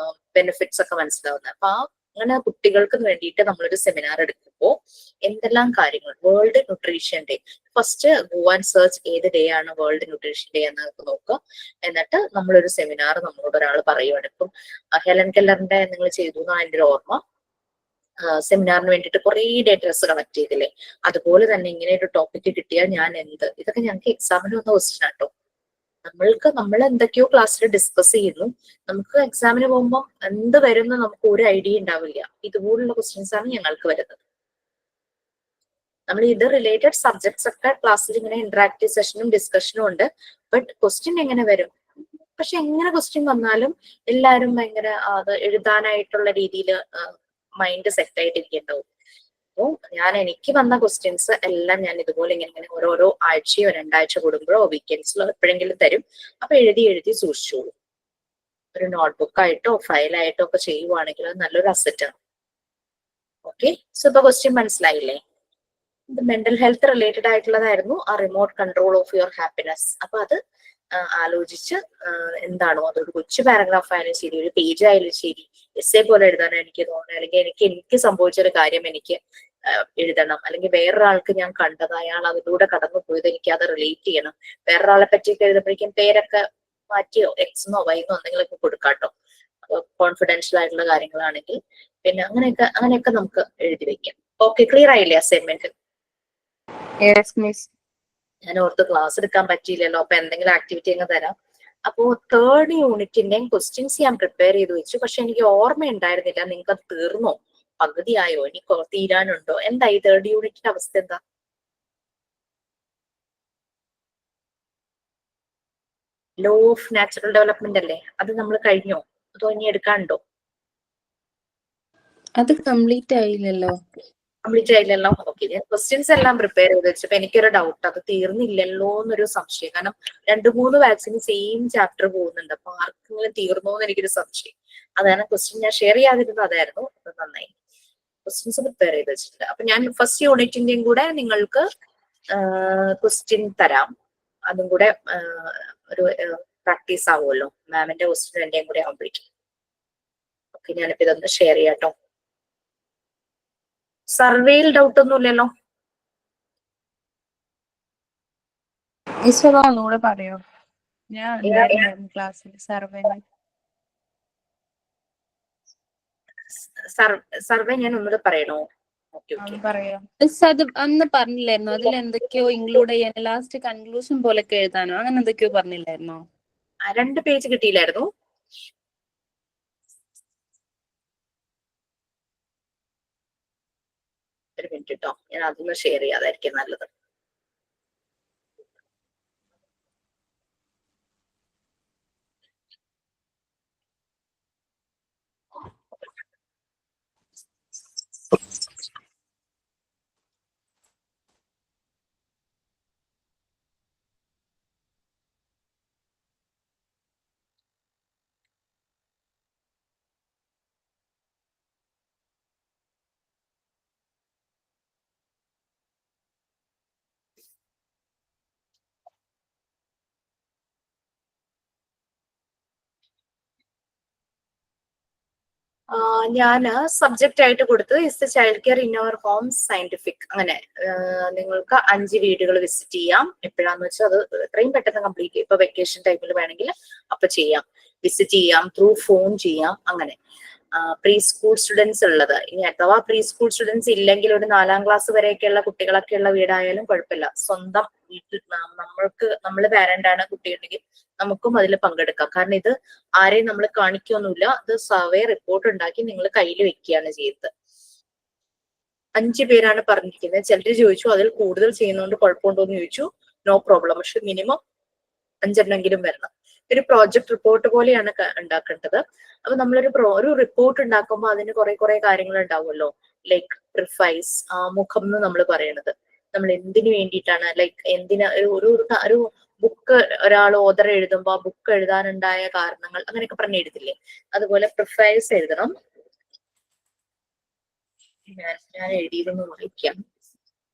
ബെനിഫിറ്റ്സ് ഒക്കെ മനസ്സിലാവുന്നത്. അപ്പൊ അങ്ങനെ കുട്ടികൾക്ക് വേണ്ടിയിട്ട് നമ്മളൊരു സെമിനാർ എടുക്കുമ്പോൾ എന്തെല്ലാം കാര്യങ്ങൾ world nutrition day, first go and search ഏത് ഡേ ആണ് വേൾഡ് ന്യൂട്രീഷൻ ഡേ എന്ന് നോക്കുക. എന്നിട്ട് നമ്മളൊരു സെമിനാർ നമ്മളോട് ഒരാൾ പറയുവാണ്. ഇപ്പം ഹെലൻ കെല്ലറിന്റെ നിങ്ങൾ ചെയ്തു എന്നാണ് എൻ്റെ ഒരു ഓർമ്മ. സെമിനാറിന് വേണ്ടിയിട്ട് കുറെ ഡേറ്റാസ് കളക്ട് ചെയ്തില്ലേ, അതുപോലെ തന്നെ ഇങ്ങനെ ഒരു ടോപ്പിക് കിട്ടിയാൽ ഞാൻ എന്ത്, ഇതൊക്കെ ഞങ്ങൾക്ക് എക്സാമിന് വന്ന ക്വസ്റ്റ്യൻ ആട്ടോ. നമ്മൾ എന്തൊക്കെയോ ക്ലാസ്സിൽ ഡിസ്കസ് ചെയ്യുന്നു, നമുക്ക് എക്സാമിന് പോകുമ്പോൾ എന്ത് വരുന്ന നമുക്ക് ഒരു ഐഡിയ ഉണ്ടാവില്ല. ഇതുപോലുള്ള ക്വസ്റ്റ്യൻസ് ആണ് ഞങ്ങൾക്ക് വരുന്നത്. നമ്മൾ ഇത് റിലേറ്റഡ് സബ്ജക്ട്സ് ഒക്കെ ക്ലാസ്സിൽ ഇങ്ങനെ ഇന്ററാക്റ്റീവ് സെഷനും ഡിസ്കഷനും ഉണ്ട്. ബട്ട് ക്വസ്റ്റ്യൻ എങ്ങനെ വരും? പക്ഷെ എങ്ങനെ ക്വസ്റ്റ്യൻ വന്നാലും എല്ലാവരും ഭയങ്കര അത് എഴുതാനായിട്ടുള്ള രീതിയിൽ മൈൻഡ് സെറ്റ് ആയിട്ടിരിക്കുന്നുണ്ടാവും. അപ്പോൾ എനിക്ക് വന്ന ക്വസ്റ്റ്യൻസ് എല്ലാം ഞാൻ ഇതുപോലെ ഇങ്ങനെ ഓരോരോ ആഴ്ചയോ 2 ആഴ്ച കൂടുമ്പോഴോ വീക്കെൻഡ്സിലോ എപ്പോഴെങ്കിലും തരും. അപ്പൊ എഴുതി സൂക്ഷിച്ചോളൂ. ഒരു നോട്ട്ബുക്ക് ആയിട്ടോ ഫയലായിട്ടോ ഒക്കെ ചെയ്യുവാണെങ്കിൽ അത് നല്ലൊരു അസറ്റാണ്. ഓക്കെ, സോ ഇപ്പൊ ക്വസ്റ്റ്യൻ മനസ്സിലായില്ലേ? ഇത് മെന്റൽ ഹെൽത്ത് റിലേറ്റഡ് ആയിട്ടുള്ളതായിരുന്നു, ആ remote control of your happiness. അപ്പൊ അത് ആലോചിച്ച് എന്താണോ അതൊരു കൊച്ചു പാരഗ്രാഫ് ആയാലും ശരി, ഒരു പേജ് ആയാലും ശരി, എസ്സേ പോലെ എഴുതാനോ എനിക്ക് തോന്നുന്നത്, അല്ലെങ്കിൽ എനിക്ക് സംഭവിച്ചൊരു കാര്യം എനിക്ക് എഴുതണം, അല്ലെങ്കിൽ വേറൊരാൾക്ക് ഞാൻ കണ്ടത് അയാൾ അതിലൂടെ കടന്നു പോയത് എനിക്ക് അത് റിലേറ്റ് ചെയ്യണം. വേറൊരാളെ പറ്റിയൊക്കെ എഴുതുമ്പോഴേക്കും പേരൊക്കെ മാറ്റിയോ എക്സെന്നോ വൈന്നോ എന്തെങ്കിലുമൊക്കെ കൊടുക്കാട്ടോ, കോൺഫിഡൻഷ്യൽ ആയിട്ടുള്ള കാര്യങ്ങളാണെങ്കിൽ. പിന്നെ അങ്ങനെയൊക്കെ നമുക്ക് എഴുതി വെക്കാം. ഓക്കെ, ക്ലിയർ ആയില്ലേ അസൈൻമെന്റ്? ഞാൻ ഓർത്ത് ക്ലാസ് എടുക്കാൻ പറ്റിയില്ലല്ലോ, അപ്പൊ എന്തെങ്കിലും ആക്ടിവിറ്റി അങ്ങ് തരാം. അപ്പോ 3rd യൂണിറ്റിന്റെയും ക്വസ്റ്റ്യൻസ് ഞാൻ പ്രിപ്പയർ ചെയ്ത് വെച്ചു. പക്ഷെ എനിക്ക് ഓർമ്മ ഉണ്ടായിരുന്നില്ല. നിങ്ങൾക്ക് അത് തീർന്നോ, പകുതിയായോ, ഇനി തീരാനുണ്ടോ? എന്തായി 3rd യൂണിറ്റിന്റെ അവസ്ഥ എന്താ? ലോ ഓഫ് നാച്ചുറൽ ഡെവലപ്മെന്റ് അല്ലേ, അത് നമ്മൾ കഴിഞ്ഞോ അതോ ഇനി എടുക്കാനുണ്ടോ? അത് കംപ്ലീറ്റ് ആയില്ലല്ലോ. കംപ്ലീറ്റ് ആയില്ലല്ലോ. ഓക്കെ, ഞാൻ ക്വസ്റ്റ്യൻസ് എല്ലാം പ്രിപ്പയർ ചെയ്ത് വെച്ചപ്പോ എനിക്കൊരു ഡൗട്ട്, അത് തീർന്നില്ലല്ലോ എന്നൊരു സംശയം. കാരണം 2-3 വാക്സിന് സെയിം ചാപ്റ്റർ പോകുന്നുണ്ട്. അപ്പൊ ആർക്കെങ്കിലും തീർന്നോ എന്ന് എനിക്കൊരു സംശയം. അതാണ് ക്വസ്റ്റ്യൻ ഞാൻ ഷെയർ ചെയ്യാതിരുന്നത്. അതായിരുന്നു, അത് നന്നായി. ക്വസ്റ്റ്യൻസ് പ്രിപ്പയർ ചെയ്ത് വെച്ചിട്ടുണ്ട്. അപ്പൊ ഞാൻ ഫസ്റ്റ് യൂണിറ്റിന്റെയും കൂടെ നിങ്ങൾക്ക് ക്വസ്റ്റ്യൻ തരാം. അതും കൂടെ ഒരു പ്രാക്ടീസ് ആവുമല്ലോ, മാമിന്റെ ക്വസ്റ്റ്യൻ എന്റെയും കൂടെ ആവുമ്പോഴേക്കും. ഓക്കെ, ഞാനിപ്പോ ഇതൊന്ന് ഷെയർ ചെയ്യാട്ടോ. സർവേയിൽ ഡൗട്ട് ഒന്നുമില്ലല്ലോ? ഒന്നുകൂടെ പറയോ? ഞാൻ ഉണ്ടായിരുന്നു ക്ലാസ്സിൽ സർവേ ഞാൻ ഒന്നുകൂടെ പറയണോ? പറയാം. അത് അന്ന് പറഞ്ഞില്ലായിരുന്നു, അതിൽ എന്തൊക്കെയോ ഇൻക്ലൂഡ് ചെയ്യാൻ ലാസ്റ്റ് കൺക്ലൂഷൻ പോലൊക്കെ എഴുതാനോ അങ്ങനെ എന്തൊക്കെയോ പറഞ്ഞില്ലായിരുന്നോ? 2 പേജ് കിട്ടിയില്ലായിരുന്നു? ഒരു മിനിറ്റ് കേട്ടോ, ഞാൻ അതൊന്ന് ഷെയർ ചെയ്യാതായിരിക്കും നല്ലത്. ഞാന് സബ്ജക്റ്റ് ആയിട്ട് കൊടുത്തത് is the child care in our home scientific. അങ്ങനെ നിങ്ങൾക്ക് 5 വീടുകൾ വിസിറ്റ് ചെയ്യാം. എപ്പോഴാന്ന് വെച്ചാൽ അത് എത്രയും പെട്ടെന്ന് കംപ്ലീറ്റ് ചെയ്യും. ഇപ്പൊ വെക്കേഷൻ ടൈമിൽ വേണമെങ്കിൽ അപ്പൊ ചെയ്യാം, വിസിറ്റ് ചെയ്യാം, ത്രൂ ഫോൺ ചെയ്യാം. അങ്ങനെ പ്രീ സ്കൂൾ സ്റ്റുഡൻസ് ഉള്ളത്, ഇനി അഥവാ പ്രീ സ്കൂൾ സ്റ്റുഡൻസ് ഇല്ലെങ്കിൽ ഒരു 4ാം ക്ലാസ് വരെയൊക്കെയുള്ള കുട്ടികളൊക്കെയുള്ള വീടായാലും കുഴപ്പമില്ല. സ്വന്തം വീട്ടിൽ നമ്മള് പാരന്റ് ആണ്, കുട്ടിയുണ്ടെങ്കിൽ നമുക്കും അതിൽ പങ്കെടുക്കാം. കാരണം ഇത് ആരെയും നമ്മൾ കാണിക്കൊന്നുമില്ല. ഇത് സർവേ റിപ്പോർട്ട് ഉണ്ടാക്കി നിങ്ങൾ കയ്യിൽ വെക്കുകയാണ് ചെയ്യുന്നത്. 5 പേരാണ് പറഞ്ഞിരിക്കുന്നത്. ചിലർ ചോദിച്ചു അതിൽ കൂടുതൽ ചെയ്യുന്നതുകൊണ്ട് കുഴപ്പമുണ്ടോ എന്ന് ചോദിച്ചു. നോ പ്രോബ്ലം, പക്ഷെ മിനിമം 5 എണ്ണെങ്കിലും വരണം. ഒരു പ്രോജക്ട് റിപ്പോർട്ട് പോലെയാണ് ഉണ്ടാക്കേണ്ടത്. അപ്പൊ ഒരു റിപ്പോർട്ട് ഉണ്ടാക്കുമ്പോൾ അതിന് കുറെ കാര്യങ്ങൾ ഉണ്ടാവുമല്ലോ. ലൈക്ക് പ്രിഫൈസ്, മുഖം എന്ന് നമ്മൾ പറയണത്, നമ്മൾ എന്തിനു വേണ്ടിയിട്ടാണ്, ലൈക്ക് എന്തിനാ ഒരു ബുക്ക് ഒരാൾ ഓതർ എഴുതുമ്പോൾ ആ ബുക്ക് എഴുതാനുണ്ടായ കാരണങ്ങൾ അങ്ങനെയൊക്കെ പറഞ്ഞ് എഴുതില്ലേ, അതുപോലെ പ്രിഫൈസ് എഴുതണം. ഞാൻ എഴുതിയതൊന്ന് വായിക്കാം,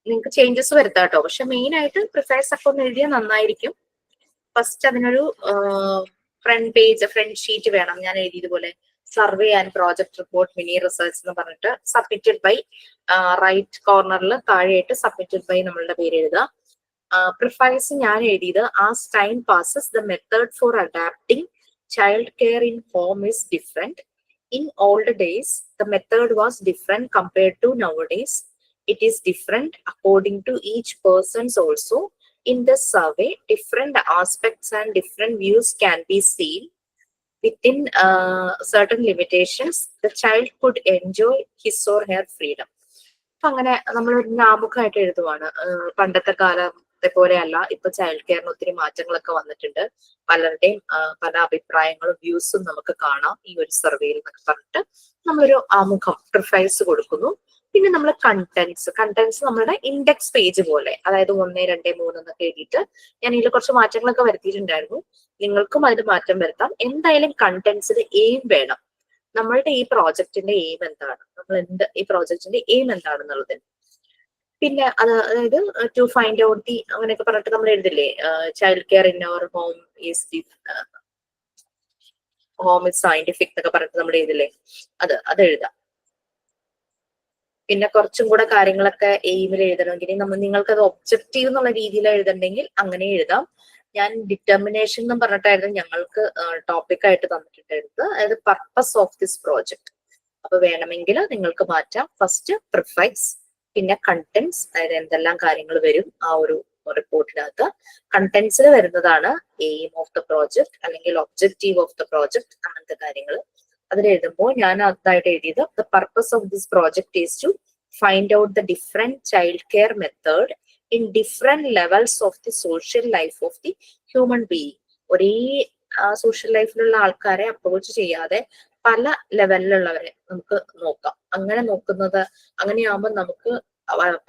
നിങ്ങൾക്ക് ചേഞ്ചസ് വരുത്താട്ടോ. പക്ഷെ മെയിൻ ആയിട്ട് പ്രിഫൈസ് ഒക്കെ ഒന്ന് എഴുതിയാൽ നന്നായിരിക്കും. ഫസ്റ്റ് അതിനൊരു ഫ്രണ്ട് ഷീറ്റ് വേണം. ഞാൻ എഴുതിയതുപോലെ survey and project report mini research എന്ന് പറഞ്ഞിട്ട് സബ്മിറ്റഡ് ബൈ, റൈറ്റ് കോർണറിൽ താഴെയായിട്ട് സബ്മിറ്റഡ് ബൈ നമ്മളുടെ പേര് എഴുതുക. പ്രിഫൈസ് ഞാൻ എഴുതിയത് as time passes the method for adapting child care in home is different. In older days, the method was different compared to nowadays. It is different according to each person's also. In this survey, different aspects and different views can be seen. Within certain limitations, the child could enjoy his or her freedom. അപ്പൊ അങ്ങനെ നമ്മൾ ആമുഖമായിട്ട് എഴുതുവാണ്. പണ്ടത്തെ കാലം പണ്ടത്തെ പോലെയല്ല, ഇപ്പൊ child കെയറിന് ഒത്തിരി മാറ്റങ്ങളൊക്കെ വന്നിട്ടുണ്ട്. പലരുടെയും പല അഭിപ്രായങ്ങളും വ്യൂസും നമുക്ക് കാണാം ഈ ഒരു സർവേയിൽ എന്നൊക്കെ പറഞ്ഞിട്ട് നമ്മളൊരു ആമുഖം പ്രിഫൈസ് കൊടുക്കുന്നു. പിന്നെ നമ്മൾ കണ്ടന്റ്സ് നമ്മുടെ ഇൻഡെക്സ് പേജ് പോലെ, അതായത് 1, 2, 3 എന്നൊക്കെ എഴുതിയിട്ട് ഞാൻ ഇതിൽ കുറച്ച് മാറ്റങ്ങളൊക്കെ വരുത്തിയിട്ടുണ്ടായിരുന്നു. നിങ്ങൾക്കും അതിൽ മാറ്റം വരുത്താം. എന്തായാലും കണ്ടന്റ്സിന് എയിം വേണം. നമ്മളുടെ ഈ പ്രോജക്റ്റിന്റെ എയിം എന്താണ്, ഈ പ്രോജക്റ്റിന്റെ എയിം എന്താണെന്നുള്ളത്. പിന്നെ അതായത് ടു ഫൈൻഡ് ഔട്ട് ദി അങ്ങനെയൊക്കെ പറഞ്ഞിട്ട് നമ്മൾ എഴുതില്ലേ, child care in our home is scientific എന്നൊക്കെ പറഞ്ഞിട്ട് നമ്മൾ എഴുതില്ലേ, അത് എഴുതാം. പിന്നെ കുറച്ചും കൂടെ കാര്യങ്ങളൊക്കെ എയിമിൽ എഴുതണമെങ്കിൽ നിങ്ങൾക്ക് അത് ഒബ്ജക്റ്റീവ് എന്നുള്ള രീതിയിൽ എഴുതണമെങ്കിൽ അങ്ങനെ എഴുതാം. ഞാൻ ഡിറ്റർമിനേഷൻ എന്ന് പറഞ്ഞിട്ടായിരുന്നു ഞങ്ങൾക്ക് ടോപ്പിക് ആയിട്ട് തന്നിട്ടുണ്ടായിരുന്നത്, അതായത് പർപ്പസ് ഓഫ് ദിസ് പ്രോജക്ട്. അപ്പൊ വേണമെങ്കിൽ നിങ്ങൾക്ക് മാറ്റാം. ഫസ്റ്റ് പ്രിഫൈസ്, പിന്നെ കണ്ടന്റ്സ്, അതായത് എന്തെല്ലാം കാര്യങ്ങൾ വരും ആ ഒരു റിപ്പോർട്ടിനകത്ത്. കണ്ടന്റ്സിൽ വരുന്നതാണ് എയിം ഓഫ് ദ പ്രോജക്ട് അല്ലെങ്കിൽ ഒബ്ജക്റ്റീവ് ഓഫ് ദ പ്രോജക്ട്, അങ്ങനത്തെ കാര്യങ്ങൾ. അതിൽ എഴുതുമ്പോൾ ഞാൻ അതായിട്ട് എഴുതിയത് the purpose of this project is to find out the different child care method in different levels of the social life of the human being. ഒരേ social ലൈഫിലുള്ള ആൾക്കാരെ അപ്രോച്ച് ചെയ്യാതെ പല ലെവലിലുള്ളവരെ നമുക്ക് നോക്കാം. അങ്ങനെയാകുമ്പോൾ നമുക്ക്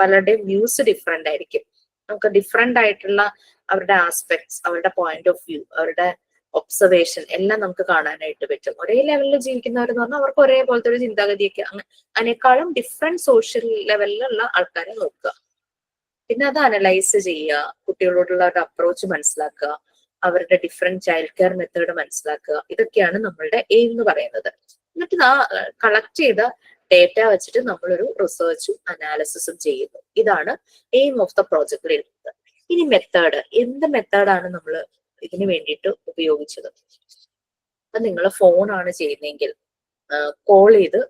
പലരുടെയും വ്യൂസ് ഡിഫറെന്റ് ആയിരിക്കും. നമുക്ക് ഡിഫറെന്റ് ആയിട്ടുള്ള അവരുടെ ആസ്പെക്ട്സ്, അവരുടെ പോയിന്റ് ഓഫ് വ്യൂ, അവരുടെ ഒബ്സർവേഷൻ എല്ലാം നമുക്ക് കാണാനായിട്ട് പറ്റും. ഒരേ ലെവലിൽ ജീവിക്കുന്നവരെന്ന് പറഞ്ഞാൽ അവർക്ക് ഒരേപോലത്തെ ഒരു ചിന്താഗതിയൊക്കെ, അതിനേക്കാളും ഡിഫറെന്റ് സോഷ്യൽ ലെവലിലുള്ള ആൾക്കാരെ നോക്കുക. പിന്നെ അത് അനലൈസ് ചെയ്യുക, കുട്ടികളോടുള്ള ഒരു അപ്രോച്ച് മനസ്സിലാക്കുക, അവരുടെ ഡിഫറെന്റ് ചൈൽഡ് കെയർ മെത്തേഡ് മനസ്സിലാക്കുക. ഇതൊക്കെയാണ് നമ്മളുടെ എയിം എന്ന് പറയുന്നത്. എന്നിട്ട് കളക്ട് ചെയ്ത ഡേറ്റ വെച്ചിട്ട് നമ്മളൊരു റിസർച്ചും അനാലിസിസും ചെയ്യുന്നു. ഇതാണ് എയിം ഓഫ് ദ പ്രോജക്റ്റിൽ എഴുതുന്നത്. ഇനി മെത്തേഡ്, എന്ത് മെത്തേഡാണ് നമ്മൾ ഇതിന് വേണ്ടിയിട്ട് ഉപയോഗിച്ചത്? അപ്പൊ നിങ്ങൾ ഫോണാണ് ചെയ്യുന്നതെങ്കിൽ കോൾ ചെയ്ത്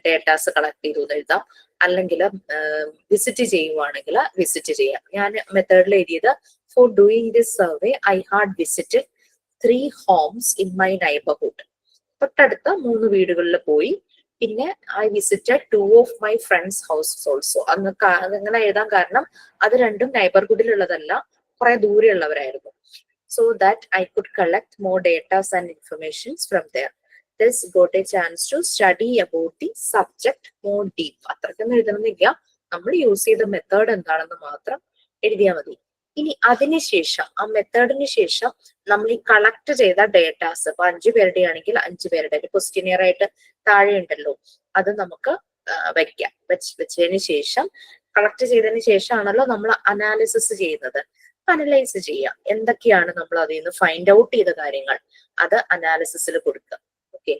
ഡേറ്റാസ് കളക്ട് ചെയ്തു എന്ന് എഴുതാം. അല്ലെങ്കിൽ വിസിറ്റ് ചെയ്യുവാണെങ്കിൽ വിസിറ്റ് ചെയ്യാം. ഞാൻ മെത്തേഡിൽ എഴുതിയത് four doing this survey I had visited 3 homes in my neighbourhood. തൊട്ടടുത്ത 3 വീടുകളിൽ പോയി. പിന്നെ I visited 2 of my friends' houses also. അങ്ങനെ എഴുതാൻ കാരണം അത് രണ്ടും നൈബർഹുഡിലുള്ളതല്ല, കുറെ ദൂരെയുള്ളവരായിരുന്നു. So that I could collect more data and informations from there. This got a chance to study about the subject more deep. അത്രയ്ക്കൊന്നും എഴുതണമെന്നില്ല, നമ്മൾ യൂസ് ചെയ്ത മെത്തേഡ് എന്താണെന്ന് മാത്രം എഴുതിയാൽ മതി. ഇനി അതിനുശേഷം ആ മെത്തേഡിന് ശേഷം നമ്മൾ ഈ കളക്ട് ചെയ്ത ഡേറ്റാസ്, ഇപ്പൊ 5 പേരുടെ ആണെങ്കിൽ 5 പേരുടെ ക്വസ്റ്റ്യനിയർ ആയിട്ട് താഴെ ഉണ്ടല്ലോ, അത് നമുക്ക് വെക്കാം. വെച്ചതിന് ശേഷം കളക്ട് ചെയ്തതിന് ശേഷമാണല്ലോ നമ്മൾ അനാലിസിസ് ചെയ്യുന്നത്. അനലൈസ് ചെയ്യാം എന്തൊക്കെയാണ് നമ്മൾ അതിൽ നിന്ന് ഫൈൻഡ് ഔട്ട് ചെയ്ത കാര്യങ്ങൾ, അത് അനാലിസിസിൽ കൊടുക്കുക. ഓക്കെ,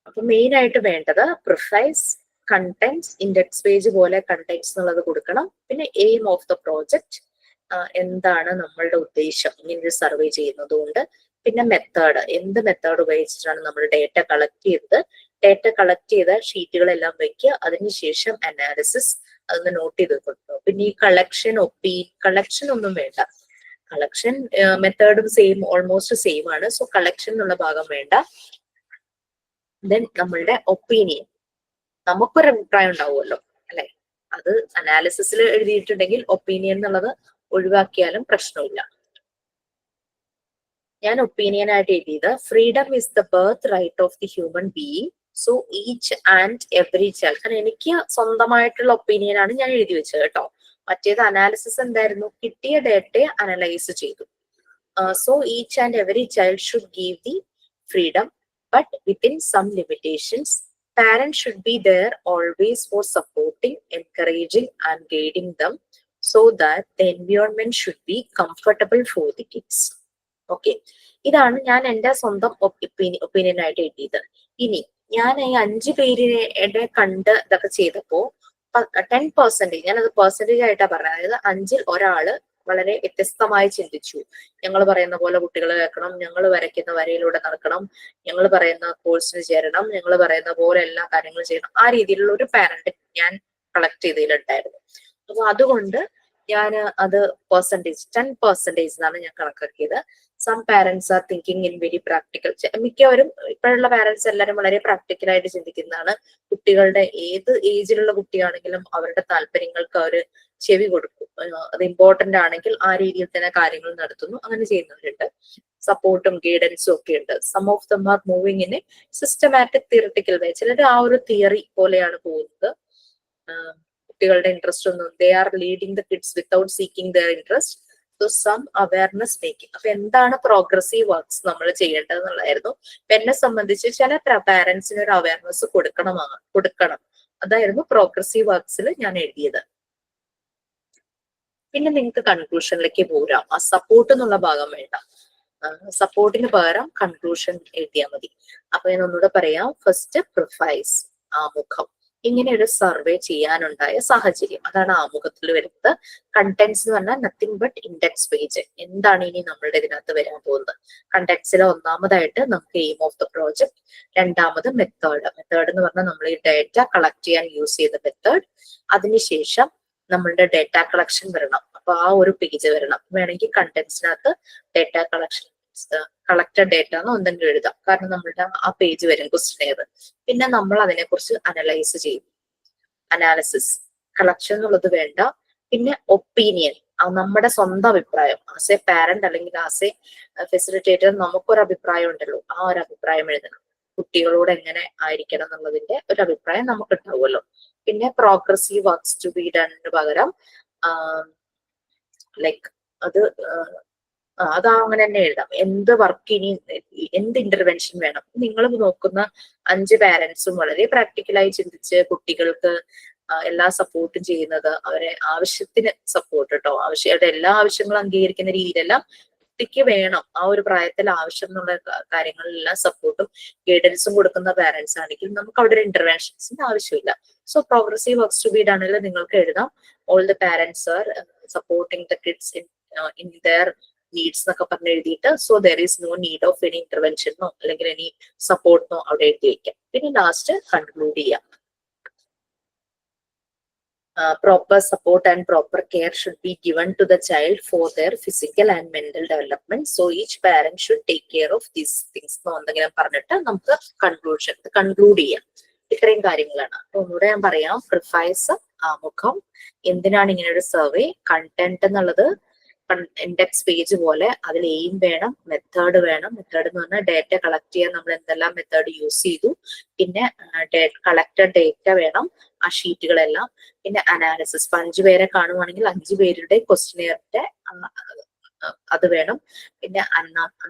അപ്പൊ മെയിൻ ആയിട്ട് വേണ്ടത് പ്രിഫൈസ്, കണ്ടന്റ്സ്, ഇൻഡെക്സ് പേജ് പോലെ കണ്ടന്റ്സ് എന്നുള്ളത് കൊടുക്കണം. പിന്നെ എയിം ഓഫ് ദ പ്രോജക്റ്റ്, എന്താണ് നമ്മളുടെ ഉദ്ദേശം ഇങ്ങനൊരു സർവേ ചെയ്യുന്നത് കൊണ്ട്. പിന്നെ മെത്തേഡ്, എന്ത് മെത്തേഡ് ഉപയോഗിച്ചിട്ടാണ് നമ്മൾ ഡേറ്റ കളക്ട് ചെയ്തത്. ഡേറ്റ കളക്ട് ചെയ്ത ഷീറ്റുകളെല്ലാം വെക്കുക. അതിനുശേഷം അനാലിസിസ്, അതൊന്ന് നോട്ട് ചെയ്ത് കൊടുക്കുക. പിന്നെ ഈ കളക്ഷൻ ഒന്നും വേണ്ട. കളക്ഷൻ മെത്തേഡും ഓൾമോസ്റ്റ് സെയിം ആണ്. സോ കളക്ഷൻ എന്നുള്ള ഭാഗം വേണ്ട. ദെൻ നമ്മളുടെ ഒപ്പീനിയൻ, നമുക്കൊരു അഭിപ്രായം ഉണ്ടാവുമല്ലോ അല്ലെ, അത് അനാലിസിസിൽ എഴുതിയിട്ടുണ്ടെങ്കിൽ ഒപ്പീനിയൻ എന്നുള്ളത് ഒഴിവാക്കിയാലും പ്രശ്നമില്ല. ഞാൻ ഒപ്പീനിയൻ ആയിട്ട് എഴുതിയത് freedom is the birth right of the human being. So each and every child, കാരണം എനിക്ക് സ്വന്തമായിട്ടുള്ള ഒപ്പീനിയൻ ആണ് ഞാൻ എഴുതി വെച്ചത് കേട്ടോ. മറ്റേത് അനാലിസിസ് എന്തായിരുന്നു, കിട്ടിയ ഡേറ്റയെ അനലൈസ് ചെയ്തു. So each and every child should give the freedom but within some limitations. Parents should be there always for supporting, encouraging and guiding them so that the environment should be comfortable for the kids. Okay, ഇതാണ് ഞാൻ എൻ്റെ സ്വന്തം opinion ആയിട്ട് എഴുതിയത്. ഇനി ഞാൻ ഈ 5 പേരുടെ കണ്ട് ഇതൊക്കെ ചെയ്തപ്പോ 10%, ഞാനത് പെർസെന്റേജ് ആയിട്ടാ പറഞ്ഞത്. അതായത് 5-ൽ ഒരാള് വളരെ വ്യത്യസ്തമായി ചിന്തിച്ചു. ഞങ്ങൾ പറയുന്ന പോലെ കുട്ടികളെ കേൾക്കണം, ഞങ്ങൾ വരയ്ക്കുന്ന വരയിലൂടെ നടക്കണം, ഞങ്ങൾ പറയുന്ന കോഴ്സിന് ചേരണം, ഞങ്ങൾ പറയുന്ന പോലെ എല്ലാ കാര്യങ്ങളും ചെയ്യണം. ആ രീതിയിലുള്ള ഒരു പാരന്റ് ഞാൻ കളക്ട് ചെയ്തതിലുണ്ടായിരുന്നു. അപ്പൊ അതുകൊണ്ട് ഞാൻ അത് 10% എന്നാണ് ഞാൻ കണക്കാക്കിയത്. Some parents are thinking in very practical. മിക്കവരും ഇപ്പോഴുള്ള പാരന്റ്സ് എല്ലാവരും വളരെ പ്രാക്ടിക്കൽ ആയിട്ട് ചിന്തിക്കുന്നതാണ്. കുട്ടികളുടെ ഏത് ഏജിലുള്ള കുട്ടിയാണെങ്കിലും അവരുടെ താല്പര്യങ്ങൾക്ക് അവർ ചെവി കൊടുക്കും. അത് ഇമ്പോർട്ടന്റ് ആണെങ്കിൽ ആ രീതിയിൽ തന്നെ കാര്യങ്ങൾ നടത്തുന്നു. അങ്ങനെ ചെയ്യുന്നവരുണ്ട്. സപ്പോർട്ടും ഗൈഡൻസും ഒക്കെ ഉണ്ട്. Some of them are moving in a systematic theoretical way. ചിലർ ആ ഒരു തിയറി പോലെയാണ് പോകുന്നത്. കുട്ടികളുടെ ഇൻട്രസ്റ്റ് ഒന്നും they are leading the kids without seeking their interest. So some awareness making. അപ്പൊ എന്താണ് പ്രോഗ്രസീവ് വർക്ക്സ് നമ്മൾ ചെയ്യേണ്ടത് എന്നുള്ളതായിരുന്നു. എന്നെ സംബന്ധിച്ച് ചില പാരന്റ്സിന് ഒരു അവയർനെസ് കൊടുക്കണം. അതായിരുന്നു പ്രോഗ്രസീവ് വർക്ക്സിൽ ഞാൻ എഴുതിയത്. പിന്നെ നിങ്ങൾക്ക് കൺക്ലൂഷനിലേക്ക് പോരാം. ആ സപ്പോർട്ട് എന്നുള്ള ഭാഗം വേണ്ട. സപ്പോർട്ടിന് പകരം കൺക്ലൂഷൻ എഴുതിയാൽ മതി. അപ്പൊ ഞാൻ ഒന്നുകൂടെ പറയാം. ഫസ്റ്റ് പ്രിഫൈസ്, ആമുഖം. ഇങ്ങനെ ഒരു സർവേ ചെയ്യാനുണ്ടായ സാഹചര്യം, അതാണ് ആമുഖത്തിൽ വരുന്നത്. കണ്ടന്റ്സ് എന്ന് പറഞ്ഞാൽ നത്തിങ് ബട്ട് ഇൻഡെക്സ് പേജ്. എന്താണ് ഇനി നമ്മളുടെ ഇതിനകത്ത് വരാൻ പോകുന്നത്? കണ്ടന്റ്സിൽ ഒന്നാമതായിട്ട് നമുക്ക് എയിം ഓഫ് ദ പ്രോജക്ട്, രണ്ടാമത് മെത്തേഡ് എന്ന് പറഞ്ഞാൽ നമ്മൾ ഈ ഡേറ്റ കളക്ട് ചെയ്യാൻ യൂസ് ചെയ്ത മെത്തേഡ്. അതിനുശേഷം നമ്മളുടെ ഡേറ്റ കളക്ഷൻ വരണം. അപ്പൊ ആ ഒരു പേജ് വരണം. വേണമെങ്കിൽ കണ്ടന്റ്സിനകത്ത് ഡേറ്റ കളക്ടഡ് ഡേറ്റ എന്ന് എന്തെങ്കിലും എഴുതാം. കാരണം നമ്മളുടെ ആ പേജ് വരും ക്വസ്റ്റ്യനെയർ. പിന്നെ നമ്മൾ അതിനെക്കുറിച്ച് അനലൈസ് ചെയ്യും. അനാലിസിസ്, കളക്ഷൻ എന്നുള്ളത് വേണ്ട. പിന്നെ ഒപ്പീനിയൻ, നമ്മുടെ സ്വന്തം അഭിപ്രായം. ആസ് എ പാരന്റ് അല്ലെങ്കിൽ ആസ് എ ഫെസിലിറ്റേറ്റർ നമുക്കൊരു അഭിപ്രായം ഉണ്ടല്ലോ. ആ ഒരു അഭിപ്രായം എഴുതണം. കുട്ടികളോട് എങ്ങനെ ആയിരിക്കണം എന്നുള്ളതിന്റെ ഒരു അഭിപ്രായം നമുക്ക് ഉണ്ടാവുമല്ലോ. പിന്നെ പ്രോഗ്രസീവ് വർക്ക്സ് ടു ബി ഡണിന് പകരം ലൈക്ക് അത് അങ്ങനെ തന്നെ എഴുതാം. എന്ത് വർക്ക് ഇനി എന്ത് ഇന്റർവെൻഷൻ വേണം. നിങ്ങൾ നോക്കുന്ന 5 പാരന്റ്സും വളരെ പ്രാക്ടിക്കലായി ചിന്തിച്ച് കുട്ടികൾക്ക് എല്ലാ സപ്പോർട്ടും ചെയ്യുന്നത് അവരെ ആവശ്യത്തിന് സപ്പോർട്ട് കേട്ടോ. അവരുടെ എല്ലാ ആവശ്യങ്ങളും അംഗീകരിക്കുന്ന രീതിയിലെല്ലാം കുട്ടിക്ക് വേണം. ആ ഒരു പ്രായത്തിൽ ആവശ്യം എന്നുള്ള കാര്യങ്ങളിലെല്ലാം സപ്പോർട്ടും ഗൈഡൻസും കൊടുക്കുന്ന പാരന്റ്സ് ആണെങ്കിൽ നമുക്ക് അവിടെ ഒരു ഇന്റർവെൻഷൻസിന്റെ ആവശ്യമില്ല. So progressive works to be ഡണിൽ നിങ്ങൾക്ക് എഴുതാം all the parents are supporting the kids in their needs എന്നൊക്കെ പറഞ്ഞ് എഴുതിയിട്ട് so there is no need of any ഇന്റർവെൻഷനോ അല്ലെങ്കിൽ എനി സപ്പോർട്ടിനോ അവിടെ എഴുതി വയ്ക്കാം. പിന്നെ ലാസ്റ്റ് കൺക്ലൂഡ് ചെയ്യാം. Proper support and proper care should be given to the child for their physical and mental development. So each parent should take care of these things. എന്തെങ്കിലും പറഞ്ഞിട്ട് നമുക്ക് കൺക്ലൂഡ് ചെയ്യാം. ഇത്രയും കാര്യങ്ങളാണ്. ഒന്നുകൂടെ ഞാൻ പറയാം. പ്രിഫൈസ്, ആമുഖം. എന്തിനാണ് ഇങ്ങനെ ഒരു സർവേ? കണ്ടന്റ് എന്നുള്ളത് ഇൻഡെക്സ് പേജ് പോലെ അതിൽ എയിം വേണം, മെത്തേഡ് വേണം. മെത്തേഡ് എന്ന് പറഞ്ഞാൽ ഡേറ്റ കളക്ട് ചെയ്യാൻ നമ്മൾ എന്തെല്ലാം മെത്തേഡ് യൂസ് ചെയ്തു. പിന്നെ കളക്റ്റഡ് ഡേറ്റ വേണം, ആ ഷീറ്റുകളെല്ലാം. പിന്നെ അനാലിസിസ്, 5 പേരെ കാണുവാണെങ്കിൽ 5 പേരുടെ ക്വസ്റ്റ്യനെയറിന്റെ അത് വേണം. പിന്നെ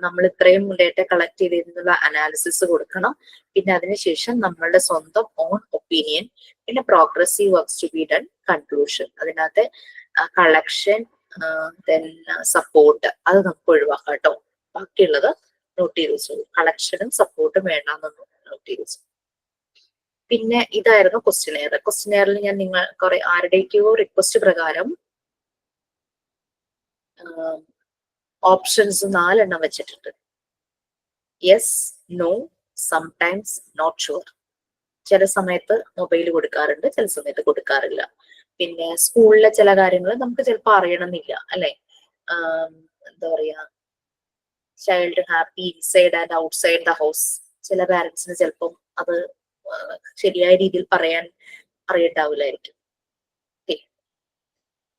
നമ്മൾ ഇത്രയും ഡേറ്റ കളക്ട് ചെയ്തിരുന്നുള്ള അനാലിസിസ് കൊടുക്കണം. പിന്നെ അതിനുശേഷം നമ്മളുടെ സ്വന്തം ഓൺ ഒപ്പീനിയൻ. പിന്നെ progressive works to be done, conclusion. അതിനകത്ത് കളക്ഷൻ സപ്പോർട്ട് അത് നമുക്ക് ഒഴിവാക്കാം കേട്ടോ. ബാക്കിയുള്ളത് നോട്ട് ചെയ്ത് വെച്ചു. കളക്ഷനും സപ്പോർട്ടും വേണ്ടാന്നൊന്നും നോട്ട് ചെയ്ത് വെച്ചു. പിന്നെ ഇതായിരുന്നു ക്വസ്റ്റ്യനെയർ. ക്വസ്റ്റ്യനെയറിൽ ഞാൻ ആരുടെയൊക്കെയോ റിക്വസ്റ്റ് പ്രകാരം ഓപ്ഷൻസ് 4 എണ്ണം വെച്ചിട്ടുണ്ട്. Yes, no, sometimes, not sure. ചില സമയത്ത് മൊബൈൽ കൊടുക്കാറുണ്ട്, ചില സമയത്ത് കൊടുക്കാറില്ല. പിന്നെ സ്കൂളിലെ ചില കാര്യങ്ങൾ നമുക്ക് ചിലപ്പോൾ അറിയണമെന്നില്ല അല്ലെ. എന്താ പറയാ, child happy inside and outside the house. ചില പാരന്റ്സിന് ചിലപ്പം അത് ശരിയായ രീതിയിൽ പറയാൻ അറിയണ്ടാവില്ലായിരിക്കും.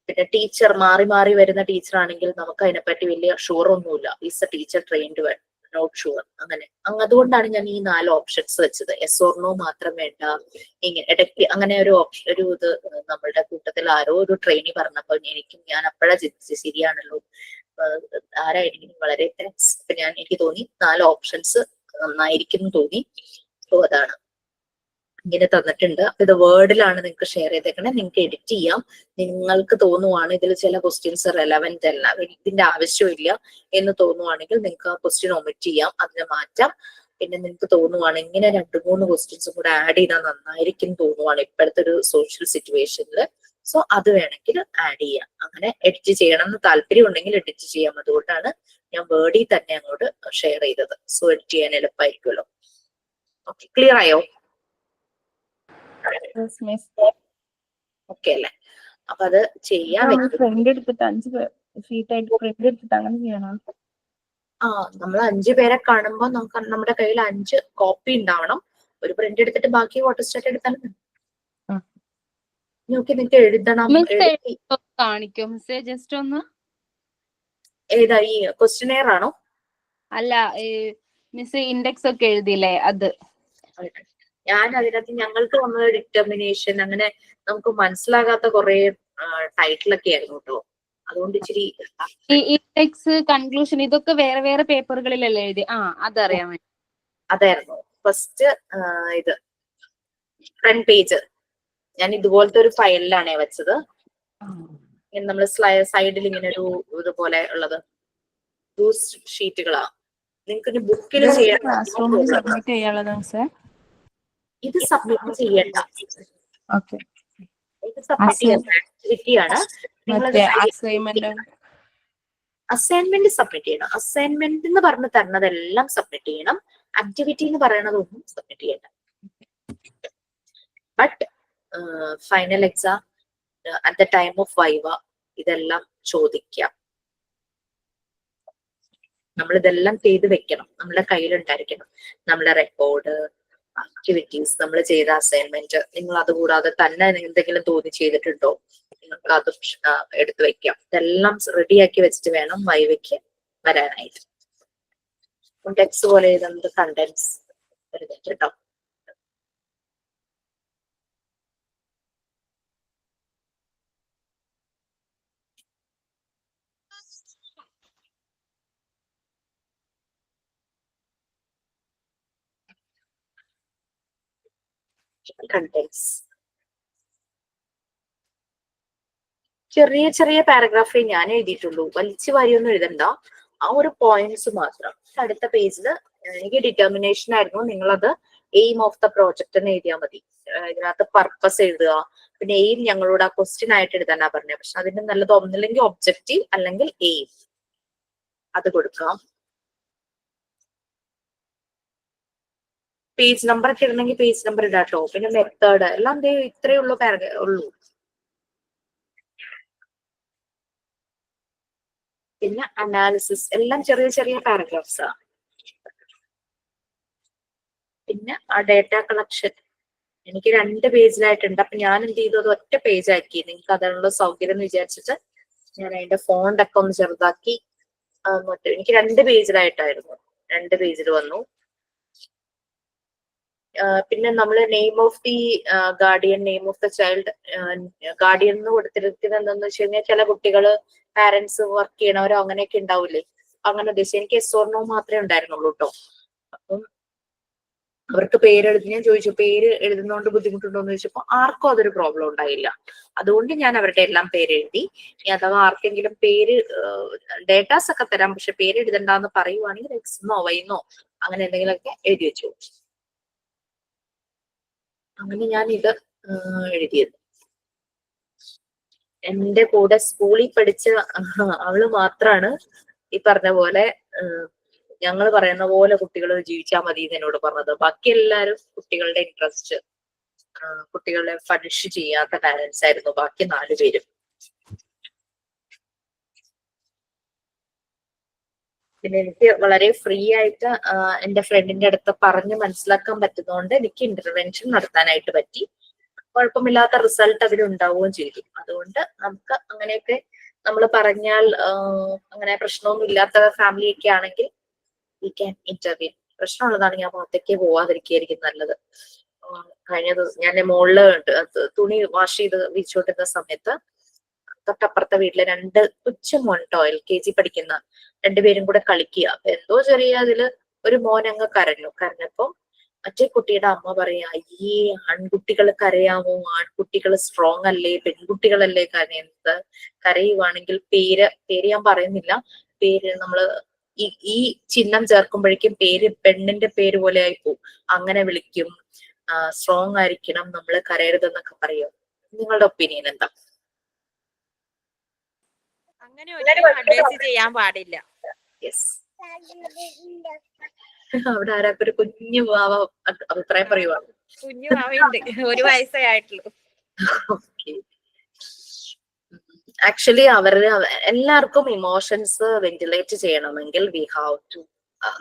പിന്നെ ടീച്ചർ മാറി മാറി വരുന്ന ടീച്ചർ ആണെങ്കിൽ നമുക്ക് അതിനെപ്പറ്റി വലിയ ഷുവർ ഒന്നുമില്ല. Is a teacher trained well, not sure. അങ്ങനെ അതുകൊണ്ടാണ് ഞാൻ ഈ 4 ഓപ്ഷൻസ് വെച്ചത്. യെസ് ഓർ നോ മാത്രം വേണ്ട. ഇങ്ങനെ ഇടയ്ക്ക് അങ്ങനെ ഒരു ഓപ്ഷൻ ഇത് നമ്മളുടെ കൂട്ടത്തിൽ ആരോ ഒരു ട്രെയിനി പറഞ്ഞപ്പോൾ ഞാൻ അപ്പോഴാ ചിന്തിച്ചത് ശരിയാണല്ലോ, ആരായിരിക്കും, വളരെ താങ്ക്സ്. അപ്പൊ എനിക്ക് തോന്നി 4 ഓപ്ഷൻസ് നന്നായിരിക്കും തോന്നി. സോ അതാണ് ഇങ്ങനെ തന്നിട്ടുണ്ട്. അപ്പൊ ഇത് വേർഡിലാണ് നിങ്ങൾക്ക് ഷെയർ ചെയ്തേക്കണേ. നിങ്ങൾക്ക് എഡിറ്റ് ചെയ്യാം. നിങ്ങൾക്ക് തോന്നുവാണ് ഇതിൽ ചില ക്വസ്റ്റ്യൻസ് റെലവെന്റ് അല്ല, ഇതിന്റെ ആവശ്യമില്ല എന്ന് തോന്നുവാണെങ്കിൽ നിങ്ങൾക്ക് ആ ക്വസ്റ്റ്യൻ ഒമിറ്റ് ചെയ്യാം, അതിനെ മാറ്റാം. പിന്നെ നിങ്ങൾക്ക് തോന്നുവാണ് ഇങ്ങനെ 2-3 ക്വസ്റ്റ്യൻസും കൂടെ ആഡ് ചെയ്താൽ നന്നായിരിക്കും തോന്നുവാണ് ഇപ്പോഴത്തെ ഒരു സോഷ്യൽ സിറ്റുവേഷനിൽ. സോ അത് വേണമെങ്കിൽ ആഡ് ചെയ്യാം. അങ്ങനെ എഡിറ്റ് ചെയ്യണം എന്ന് താല്പര്യം ഉണ്ടെങ്കിൽ എഡിറ്റ് ചെയ്യാം. അതുകൊണ്ടാണ് ഞാൻ വേർഡിൽ തന്നെ അങ്ങോട്ട് ഷെയർ ചെയ്തത്. സോ എഡിറ്റ് ചെയ്യാൻ എളുപ്പമായിരിക്കുമല്ലോ. ഓക്കെ, ക്ലിയർ ആയോ? ഓക്കെ അല്ലേ? അപ്പൊ അത് ചെയ്യാൻ പ്രിന്റ് എടുത്തിട്ട് 5 ഷീറ്റ് ആയിട്ട് പ്രിന്റ് എടുത്തിട്ട് അങ്ങനെ ചെയ്യണം. നമ്മൾ 5 പേരെ കാണുമ്പോൾ നമുക്ക് നമ്മുടെ കയ്യിൽ 5 കോപ്പി ഉണ്ടാവണം. ഒരു പ്രിന്റ് എടുത്തിട്ട് ബാക്കി ഫോട്ടോസ്റ്റാറ്റ് എടുത്താലും മതി. ആ. നോക്കി നിങ്ങൾക്ക് എഴുതണം. എഴുതി കാണിക്കോ മിസ്സേ ജസ്റ്റ് ഒന്ന്? ഏതാ ഈ ക്വസ്റ്റ്യനെയർ ആണോ? അല്ല, മിസ് ഇൻഡെക്സ് ഒക്കെ എഴുതിയില്ലേ അത്. ഞാൻ അതിനകത്ത് ഞങ്ങൾക്ക് വന്നത് ഡിറ്റർമിനേഷൻ, അങ്ങനെ നമുക്ക് മനസ്സിലാകാത്ത കുറെ ടൈറ്റിലൊക്കെ ആയിരുന്നു കേട്ടോ. അതുകൊണ്ട് ഇച്ചിരി ഈ ഇൻഡെക്സ്, കൺക്ലൂഷൻ ഇതൊക്കെ വേറെ വേറെ പേപ്പറുകളിലല്ലേ എഴുതി? അതറിയാൻ വേണ്ടി. അതായിരുന്നു ഫസ്റ്റ്. ഇത് ഫ്രണ്ട് പേജ് ഞാൻ ഇതുപോലത്തെ ഒരു ഫയലിലാണ് വെച്ചത്. നമ്മൾ സൈഡിൽ ഇങ്ങനെ ഒരു ഇതുപോലെ ഉള്ളത് ഷീറ്റുകളാ. നിങ്ങൾക്ക് ബുക്കിൽ ചെയ്യാൻ സബ്മിറ്റ് ചെയ്യാനുള്ളത് മിസ്സേ. ഇത് സബ്മിറ്റ് ചെയ്യണ്ട. ഓക്കെ. ഇത് സബ്മിറ്റ് ചെയ്യുന്ന ആക്ടിവിറ്റിയാണ്. അസൈൻമെന്റ് സബ്മിറ്റ് ചെയ്യണം. അസൈൻമെന്റ് എന്ന് പറഞ്ഞ് തരുന്നതെല്ലാം സബ്മിറ്റ് ചെയ്യണം. ആക്ടിവിറ്റി എന്ന് പറയുന്നതൊന്നും സബ്മിറ്റ് ചെയ്യണ്ട. But final exam at the time of viva ഇതെല്ലാം ചോദിക്കാം. നമ്മൾ ഇതെല്ലാം ചെയ്ത് വെക്കണം, നമ്മുടെ കയ്യിലുണ്ടായിരിക്കണം. നമ്മുടെ റെക്കോർഡ്, ആക്ടിവിറ്റീസ്, നമ്മൾ ചെയ്ത അസൈൻമെന്റ്, നിങ്ങൾ അതുകൂടാതെ തന്നെ എന്തെങ്കിലും തോന്നി ചെയ്തിട്ടുണ്ടോ, നിങ്ങൾക്ക് അത് എടുത്തു വെക്കാം. ഇതെല്ലാം റെഡിയാക്കി വെച്ചിട്ട് വേണം വൈവയ്ക്ക് വരാനായിട്ട്. ടെക്സ്റ്റ് പോലെ എഴുതുന്നത് കണ്ടന്റ്സ് എഴുതിട്ട് കേട്ടോ. കണ്ടന്റ്സ് ചെറിയ ചെറിയ പാരഗ്രാഫേ ഞാൻ എഴുതിയിട്ടുള്ളൂ. വലിച്ചു വാരിയൊന്നും എഴുതണ്ട, ആ ഒരു പോയിന്റ്സ് മാത്രം. അടുത്ത പേജിൽ എനിക്ക് ഡിറ്റർമിനേഷൻ ആയിരുന്നു. നിങ്ങളത് എയിം ഓഫ് ദ പ്രോജക്റ്റ് എന്ന് എഴുതിയാൽ മതി. ഇതിനകത്ത് പർപ്പസ് എഴുതുക, പിന്നെ എയിം ഞങ്ങളോട് ആ ക്വസ്റ്റ്യൻ ആയിട്ട് എഴുതാനാ പറഞ്ഞത്. പക്ഷെ അതിന് നല്ലത് ഒന്നില്ലെങ്കിൽ ഒബ്ജക്റ്റീവ് അല്ലെങ്കിൽ എയിം, അത് കൊടുക്കാം. പേജ് നമ്പർ ഒക്കെ ഇടണമെങ്കിൽ പേജ് നമ്പർ ഇടാട്ടോ. പിന്നെ മെത്തേഡ് എല്ലാം ഇത്രയേ ഉള്ളൂ ഉള്ളൂ. പിന്നെ അനാലിസിസ് എല്ലാം ചെറിയ ചെറിയ പാരഗ്രാഫ്സാ. പിന്നെ ആ ഡേറ്റ കളക്ഷൻ എനിക്ക് 2 പേജിലായിട്ടുണ്ട്. അപ്പൊ ഞാൻ എന്ത് ചെയ്തു, അത് ഒറ്റ പേജ് ആക്കി. നിങ്ങൾക്ക് അതിനുള്ള സൗകര്യം എന്ന് വിചാരിച്ചിട്ട് ഞാൻ അതിന്റെ ഫോണ്ട് ഒക്കെ ഒന്ന് ചെറുതാക്കി. എനിക്ക് 2 പേജിലായിട്ടായിരുന്നു, 2 പേജിൽ വന്നു. പിന്നെ നമ്മൾ name of the guardian, name of the child. Guardian എന്ന് കൊടുത്തിരിക്കുന്നത് എന്താണെന്ന് വെച്ച് കഴിഞ്ഞാൽ ചില കുട്ടികൾ പാരന്റ്സ് വർക്ക് ചെയ്യണവരോ അങ്ങനെയൊക്കെ ഉണ്ടാവില്ലേ, അങ്ങനെ ഉദ്ദേശിച്ചു. എനിക്ക് എസ് ഓർ നോ മാത്രമേ ഉണ്ടായിരുന്നുള്ളൂ കേട്ടോ. അപ്പം അവർക്ക് പേരെഴുതി ഞാൻ ചോദിച്ചു, പേര് എഴുതുന്നതുകൊണ്ട് ബുദ്ധിമുട്ടുണ്ടോ എന്ന് ചോദിച്ചപ്പോൾ ആർക്കും അതൊരു പ്രോബ്ലം ഉണ്ടായില്ല. അതുകൊണ്ട് ഞാൻ അവരുടെ എല്ലാം പേരെഴുതി. അഥവാ ആർക്കെങ്കിലും പേര് ഡേറ്റാസ് ഒക്കെ തരാം, പക്ഷെ പേര് എഴുതണ്ടെന്ന് പറയുവാണെങ്കിൽ എക്സ്ന്നോ വൈന്നോ അങ്ങനെ എന്തെങ്കിലുമൊക്കെ എഴുതി വെച്ചു. അങ്ങനെ ഞാൻ ഇത് എഴുതിയത്. എന്റെ കൂടെ സ്കൂളിൽ പഠിച്ച അവള് മാത്രാണ് ഈ പറഞ്ഞ പോലെ ഞങ്ങൾ പറയുന്ന പോലെ കുട്ടികൾ ജീവിച്ചാൽ മതി എന്ന് എന്നോട് പറഞ്ഞത്. ബാക്കി എല്ലാവരും കുട്ടികളുടെ ഇൻട്രസ്റ്റ്, കുട്ടികളെ പണിഷ് ചെയ്യാത്ത പാരന്റ്സ് ആയിരുന്നു ബാക്കി 4 പേരും. പിന്നെ എനിക്ക് വളരെ ഫ്രീ ആയിട്ട് എന്റെ ഫ്രണ്ടിന്റെ അടുത്ത് പറഞ്ഞ് മനസ്സിലാക്കാൻ പറ്റുന്നതുകൊണ്ട് എനിക്ക് ഇന്റർവെൻഷൻ നടത്താനായിട്ട് പറ്റി. കുഴപ്പമില്ലാത്ത റിസൾട്ട് അതിലുണ്ടാവുകയും ചെയ്തു. അതുകൊണ്ട് നമുക്ക് അങ്ങനെയൊക്കെ നമ്മൾ പറഞ്ഞാൽ അങ്ങനെ പ്രശ്നമൊന്നും ഇല്ലാത്ത ഫാമിലി ഒക്കെ ആണെങ്കിൽ വി ക്യാൻ ഇന്റർവ്യൂ. പ്രശ്നമുള്ളതാണെങ്കിൽ ആ ഭാഗത്തേക്ക് പോവാതിരിക്കുകയായിരിക്കും നല്ലത്. കഴിഞ്ഞ ദിവസം ഞാൻ മുകളില് തുണി വാഷ് ചെയ്ത് വിരിച്ചുകൊണ്ടിരുന്ന സമയത്ത് തൊട്ടപ്പുറത്തെ വീട്ടിലെ 2 കൊച്ചുമോൻ ട്ടോ, LKG പഠിക്കുന്ന 2 പേരും കൂടെ കളിക്കുക. അപ്പൊ എന്തോ ചെറിയ അതില് ഒരു മോൻ അങ്ങ് കരഞ്ഞപ്പോ മറ്റേ കുട്ടിയുടെ അമ്മ പറയാ, അയ്യേ ആൺകുട്ടികൾ കരയാമോ, ആൺകുട്ടികൾ സ്ട്രോങ് അല്ലേ, പെൺകുട്ടികളല്ലേ കരയുന്നത്, കരയുവാണെങ്കിൽ പേര് ഞാൻ പറയുന്നില്ല, പേര് നമ്മള് ഈ ചിഹ്നം ചേർക്കുമ്പോഴേക്കും പേര് പെണ്ണിന്റെ പേര് പോലെ ആയി പോവും, അങ്ങനെ വിളിക്കും, സ്ട്രോങ് ആയിരിക്കണം, നമ്മള് കരയരുതെന്നൊക്കെ പറയും. നിങ്ങളുടെ ഒപ്പീനിയൻ എന്താ? അങ്ങനെ ഒരിക്കലും അഡ്വൈസ് ചെയ്യാൻ പാടില്ല. യെസ്, അവിടെ ആരാക്കൊരു കുഞ്ഞു ഭാവ അഭിപ്രായം പറയുവാ. കുഞ്ഞു ഭാവയുണ്ട്, 1 വയസ്സേ ആയിട്ടുള്ളൂ. ആക്ച്വലി എല്ലാവർക്കും ഇമോഷൻസ് വെന്റിലേറ്റ് ചെയ്യണമെങ്കിൽ വി ഹാവ് ടു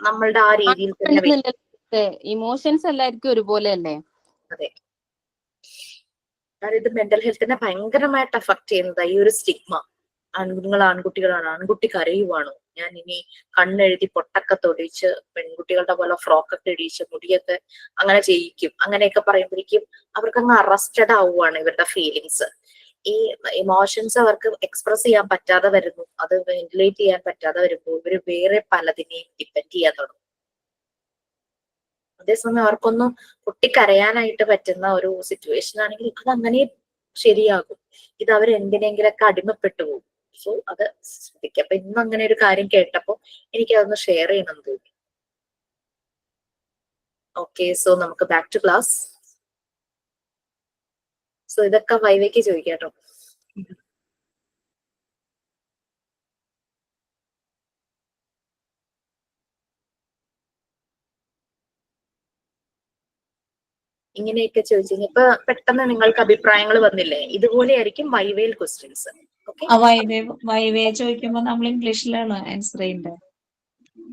നമ്മളുടെ ആ രീതിയിൽ തന്നെ ഇമോഷൻസ് എല്ലാവർക്കും ഒരുപോലെ അല്ലേ? അതെ, കാരണം ഇത് മെന്റൽ ഹെൽത്തിനെ ഭയങ്കരമായിട്ട് അഫക്ട് ചെയ്യുന്നത് ഈ ഒരു സ്റ്റിഗ്മ. നിങ്ങൾ ആൺകുട്ടികളാണ്, ആൺകുട്ടി കരയുവാണോ, ഞാൻ ഇനി കണ്ണെഴുതി പൊട്ടൊക്കെ തൊടിച്ച് പെൺകുട്ടികളുടെ പോലെ ഫ്രോക്കൊക്കെ ഇടിച്ച് മുടിയൊക്കെ അങ്ങനെ ചെയ്യിക്കും, അങ്ങനെയൊക്കെ പറയുമ്പോഴേക്കും അവർക്ക് അങ്ങ് അറസ്റ്റഡ് ആവുകയാണ് ഇവരുടെ ഫീലിങ്സ്. ഈ ഇമോഷൻസ് അവർക്ക് എക്സ്പ്രസ് ചെയ്യാൻ പറ്റാതെ വരുന്നു, അത് വെന്റിലേറ്റ് ചെയ്യാൻ പറ്റാതെ വരുമ്പോൾ ഇവര് വേറെ പലതിനെയും ഡിപ്പെൻഡ് ചെയ്യാൻ തുടങ്ങും. അതേസമയം അവർക്കൊന്നും പൊട്ടിക്കരയാനായിട്ട് പറ്റുന്ന ഒരു സിറ്റുവേഷൻ ആണെങ്കിൽ അത് അങ്ങനെ ശരിയാകും. ഇത് അവർ എന്തിനെങ്കിലൊക്കെ അടിമപ്പെട്ടു പോകും. സോ അത് ശ്രദ്ധിക്കുക. അപ്പൊ ഇന്ന് അങ്ങനെ ഒരു കാര്യം കേട്ടപ്പോ എനിക്ക് അതൊന്ന് ഷെയർ ചെയ്യണം തോന്നി. ഓക്കെ, സോ നമുക്ക് ബാക്ക് ടു ക്ലാസ്. സോ ഇതൊക്കെ വൈവയ്ക്ക് ചോദിക്കാം കേട്ടോ. ഇങ്ങനെയൊക്കെ ചോദിച്ചു ഇപ്പൊ പെട്ടെന്ന് നിങ്ങൾക്ക് അഭിപ്രായങ്ങൾ വന്നില്ലേ? ഇതുപോലെ ആയിരിക്കും വൈവയിൽ ക്വസ്റ്റ്യൻസ്. ഓക്കെ, വൈവേ ചോദിക്കുമ്പോ നമ്മൾ ഇംഗ്ലീഷിലാണ് ആൻസർ ചെയ്യേണ്ടത്.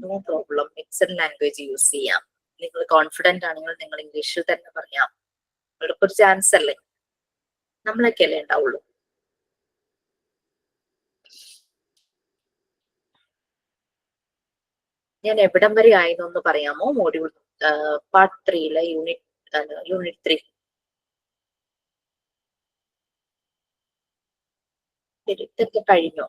No problem, mixed language use ചെയ്യാം. നിങ്ങൾ കോൺഫിഡന്റ് ആണെങ്കിൽ നിങ്ങൾ ഇംഗ്ലീഷിൽ തന്നെ പറയാം. നിങ്ങൾക്കൊരു ഒരു ചാൻസ് അല്ലേ, നമ്മളൊക്കെ അല്ലേ ഉണ്ടാവുള്ളൂ. ഞാൻ എവിടം വരെ ആയെന്നൊന്ന് പറയാമോ? Module part 3 unit 3. ഇതൊക്കെ കഴിഞ്ഞോ?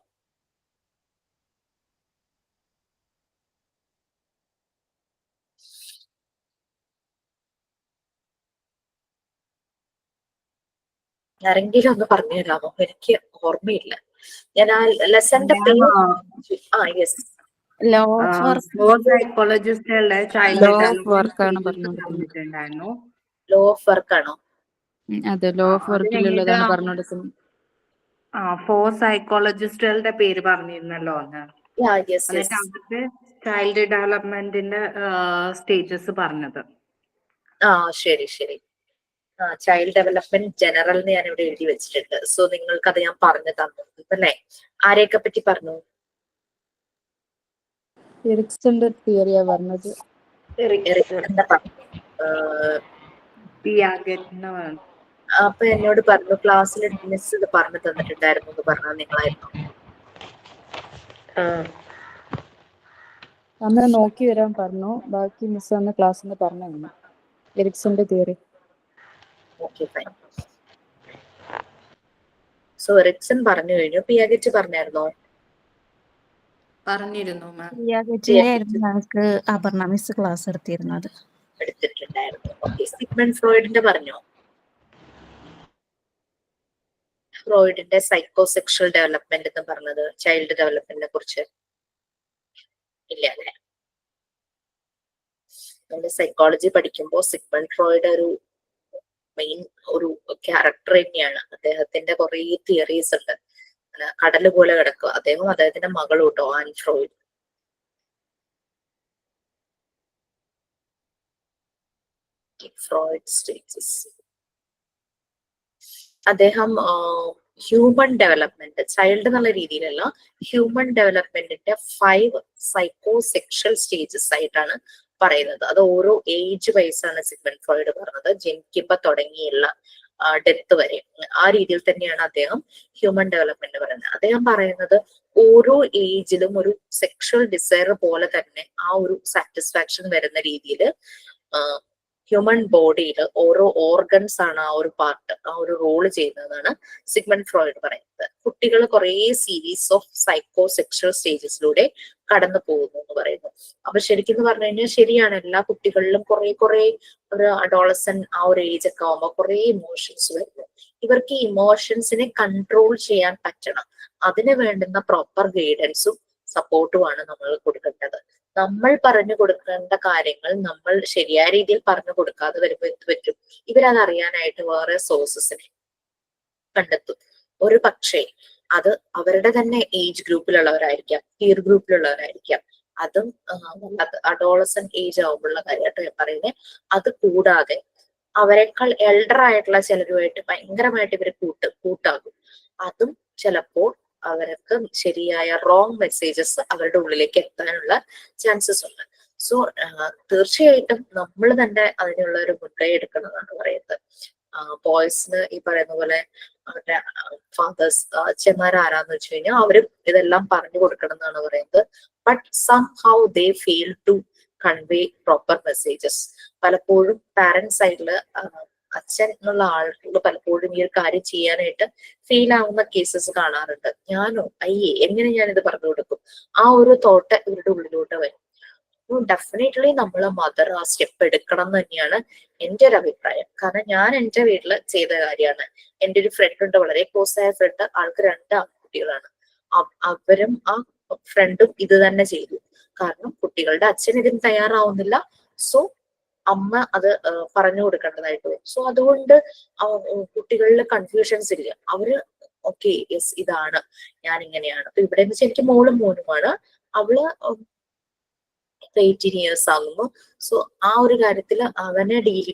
ആരെങ്കിലും ഒന്ന് പറഞ്ഞു തരാമോ? എനിക്ക് ഓർമ്മയില്ല. ഞാൻ ആ ലെസന്റെ പേര് യെസ്, ലോ ഓഫ് സൈക്കോളജിസ്റ്റുകളുടെ ചൈൽഡ് പറഞ്ഞിട്ടുണ്ടായിരുന്നു. ലോ ഓഫ് വർക്ക് ആണോ? അതെ, ലോ ഓഫ് വർക്കിലുള്ളതാണ് പറഞ്ഞുകൊടുക്കുന്നത്. ഫോർ സൈക്കോളജിസ്റ്റുകളുടെ പേര് പറഞ്ഞിരുന്നല്ലോ അന്ന്. എന്നിട്ട് അവർക്ക് ചൈൽഡ് ഡെവലപ്മെന്റിന്റെ സ്റ്റേജസ് പറഞ്ഞത്. ശരി ശരി. ചൈൽഡ് ഡെവലപ്മെന്റ് ജനറൽ എന്ന് ഞാൻ ഇവിടെ എഴുതി വെച്ചിട്ടുണ്ട്. സോ നിങ്ങൾക്കത് ഞാൻ പറഞ്ഞു തന്നു അല്ലേ? ആരെയൊക്കെ പറ്റി പറഞ്ഞു? എറിക്സന്റെ തിയറിയാ പറഞ്ഞത്. അപ്പൊ എന്നോട് പറഞ്ഞു ക്ലാസ്സിൽ മിസ് ഇത് പറഞ്ഞു തന്നിട്ടുണ്ടായിരുന്നു എന്ന് പറഞ്ഞത് നിങ്ങളായിരുന്നു. അന്ന് നോക്കി വരാൻ പറഞ്ഞു. ബാക്കി മിസ് അന്ന് ക്ലാസ്സിൽ പറഞ്ഞു എറിക്സന്റെ theory. Okay, fine. So Erikson പറഞ്ഞു കഴിഞ്ഞു. പിയാഗെറ്റ് പറഞ്ഞായിരുന്നോ? പറഞ്ഞിരുന്നു ഞങ്ങൾക്ക് അപർണ മിസ് ക്ലാസ് എടുത്തിട്ടുണ്ടായിരുന്നു. ഓക്കെ, സിഗ്മണ്ട് ഫ്രോയിഡിന്റെ പറഞ്ഞോ? ഫ്രോയിഡിന്റെ സൈക്കോസെക്ഷൽ ഡെവലപ്മെന്റ് എന്ന് പറഞ്ഞത് ചൈൽഡ് ഡെവലപ്മെന്റിനെ കുറിച്ച് ഇല്ല അല്ലെ? നമ്മൾ സൈക്കോളജി പഠിക്കുമ്പോൾ സിഗ്മണ്ട് ഫ്രോയിഡ് ഒരു മെയിൻ ഒരു ക്യാരക്ടർ തന്നെയാണ്. അദ്ദേഹത്തിന്റെ കുറെ തിയറീസ് ഉണ്ട്. കടല് പോലെ കിടക്കുക. അദ്ദേഹത്തിന്റെ മകളും കേട്ടോ, ആൻ ഫ്രോയിഡ്. ഫ്രോയിഡ് സ്റ്റേറ്റസ് അദ്ദേഹം ഹ്യൂമൻ ഡെവലപ്മെന്റ്, ചൈൽഡ് എന്നുള്ള രീതിയിലല്ല, ഹ്യൂമൻ ഡെവലപ്മെന്റിന്റെ 5 സൈക്കോസെക്ഷൽ സ്റ്റേജസ് ആയിട്ടാണ് പറയുന്നത്. അത് ഓരോ ഏജ് വൈസാണ് സിഗ്മണ്ട് ഫ്രോയിഡ് പറഞ്ഞത്. ജനിക്കുമ്പോ തുടങ്ങിയുള്ള ഡെത്ത് വരെ ആ രീതിയിൽ തന്നെയാണ് അദ്ദേഹം ഹ്യൂമൻ ഡെവലപ്മെന്റ് പറയുന്നത്. അദ്ദേഹം പറയുന്നത് ഓരോ ഏജിലും ഒരു സെക്ഷൽ ഡിസയർ പോലെ തന്നെ ആ ഒരു സാറ്റിസ്ഫാക്ഷൻ വരുന്ന രീതിയിൽ ഹ്യൂമൻ ബോഡിയിൽ ഓരോ ഓർഗൻസ് ആണ് ആ ഒരു പാർട്ട്, ആ ഒരു റോള് ചെയ്യുന്നതാണ് സിഗ്മണ്ട് ഫ്രോയിഡ് പറയുന്നത്. കുട്ടികൾ കുറെ സീരീസ് ഓഫ് സൈക്കോസെക്ഷൽ സ്റ്റേജസിലൂടെ കടന്നു പോകുന്നു എന്ന് പറയുന്നു. അപ്പൊ ശരിക്കും പറഞ്ഞു കഴിഞ്ഞാൽ ശരിയാണ്, എല്ലാ കുട്ടികളിലും കുറെ ഒരു അഡോളസൻ ആ ഒരു ഏജ് ഒക്കെ ആവുമ്പോൾ കുറെ ഇമോഷൻസ് വരുന്നു. ഇവർക്ക് ഈ ഇമോഷൻസിനെ കൺട്രോൾ ചെയ്യാൻ പറ്റണം. അതിന് വേണ്ടുന്ന പ്രോപ്പർ ഗൈഡൻസും സപ്പോർട്ടുമാണ് നമ്മൾ കൊടുക്കേണ്ടത്. നമ്മൾ പറഞ്ഞു കൊടുക്കേണ്ട കാര്യങ്ങൾ നമ്മൾ ശരിയായ രീതിയിൽ പറഞ്ഞു കൊടുക്കാതെ വരുമ്പോൾ എന്ത് പറ്റും? ഇവരത് അറിയാനായിട്ട് വേറെ സോഴ്സസിനെ കണ്ടെത്തും. ഒരു പക്ഷേ അത് അവരുടെ തന്നെ ഏജ് ഗ്രൂപ്പിലുള്ളവരായിരിക്കാം, പിയർ ഗ്രൂപ്പിലുള്ളവരായിരിക്കാം. അതും അഡോളസൻ ഏജ് ആവുമ്പോഴുള്ള കാര്യമായിട്ട് ഞാൻ പറയുന്നത്. അത് കൂടാതെ അവരെക്കാൾ എൽഡർ ആയിട്ടുള്ള ചിലരുമായിട്ട് ഭയങ്കരമായിട്ട് ഇവര് കൂട്ടാകും. അതും ചിലപ്പോൾ അവർക്ക് ശരിയായ റോങ് മെസ്സേജസ് അവരുടെ ഉള്ളിലേക്ക് എത്താനുള്ള ചാൻസസ് ഉണ്ട്. സോ തീർച്ചയായിട്ടും നമ്മൾ തന്നെ അതിനുള്ള ഒരു മുൻകൈ എടുക്കണമെന്നാണ് പറയുന്നത്. ബോയ്സിന് ഈ പറയുന്ന പോലെ അവരുടെ ഫാദേഴ്സ് അച്ഛന്മാർ ആരാന്ന് വെച്ച് കഴിഞ്ഞാൽ അവരും ഇതെല്ലാം പറഞ്ഞു കൊടുക്കണം എന്നാണ് പറയുന്നത്. But somehow they fail to convey proper messages. പലപ്പോഴും പാരന്റ് സൈഡില് അച്ഛൻ എന്നുള്ള ആൾക്ക് പലപ്പോഴും ഈ ഒരു കാര്യം ചെയ്യാനായിട്ട് ഫെയിൽ ആവുന്ന കേസസ് കാണാറുണ്ട്. ഞാനോ അയ്യേ എങ്ങനെ ഞാനിത് പറഞ്ഞു കൊടുക്കും, ആ ഒരു തോട്ട് ഇവരുടെ ഉള്ളിലോട്ട് വരും. ഡെഫിനറ്റ്ലി നമ്മൾ മദർ ആ സ്റ്റെപ്പ് എടുക്കണം എന്ന് തന്നെയാണ് എൻ്റെ ഒരു അഭിപ്രായം. കാരണം ഞാൻ എൻ്റെ വീട്ടിൽ ചെയ്ത കാര്യമാണ്. എൻ്റെ ഒരു ഫ്രണ്ട് ഉണ്ട്, വളരെ ക്ലോസ് ആയ ഫ്രണ്ട്, ആൾക്ക് 2 ആൺകുട്ടികളാണ്. അവരും ആ ഫ്രണ്ടും ഇത് തന്നെ ചെയ്തു. കാരണം കുട്ടികളുടെ അച്ഛൻ ഇതിന് തയ്യാറാവുന്നില്ല. സോ അമ്മ അത് പറഞ്ഞു കൊടുക്കേണ്ടതായിട്ട് വരും. സോ അതുകൊണ്ട് കുട്ടികളിൽ കൺഫ്യൂഷൻസ് ഇല്ല. അവര് ഓക്കെ യെസ് ഇതാണ് ഞാൻ ഇങ്ങനെയാണ്. അപ്പൊ ഇവിടെ എന്ന് വെച്ചാൽ എനിക്ക് മോളും മോനുമാണ്. അവള് 18 years ആകുന്നു. സോ ആ ഒരു കാര്യത്തിൽ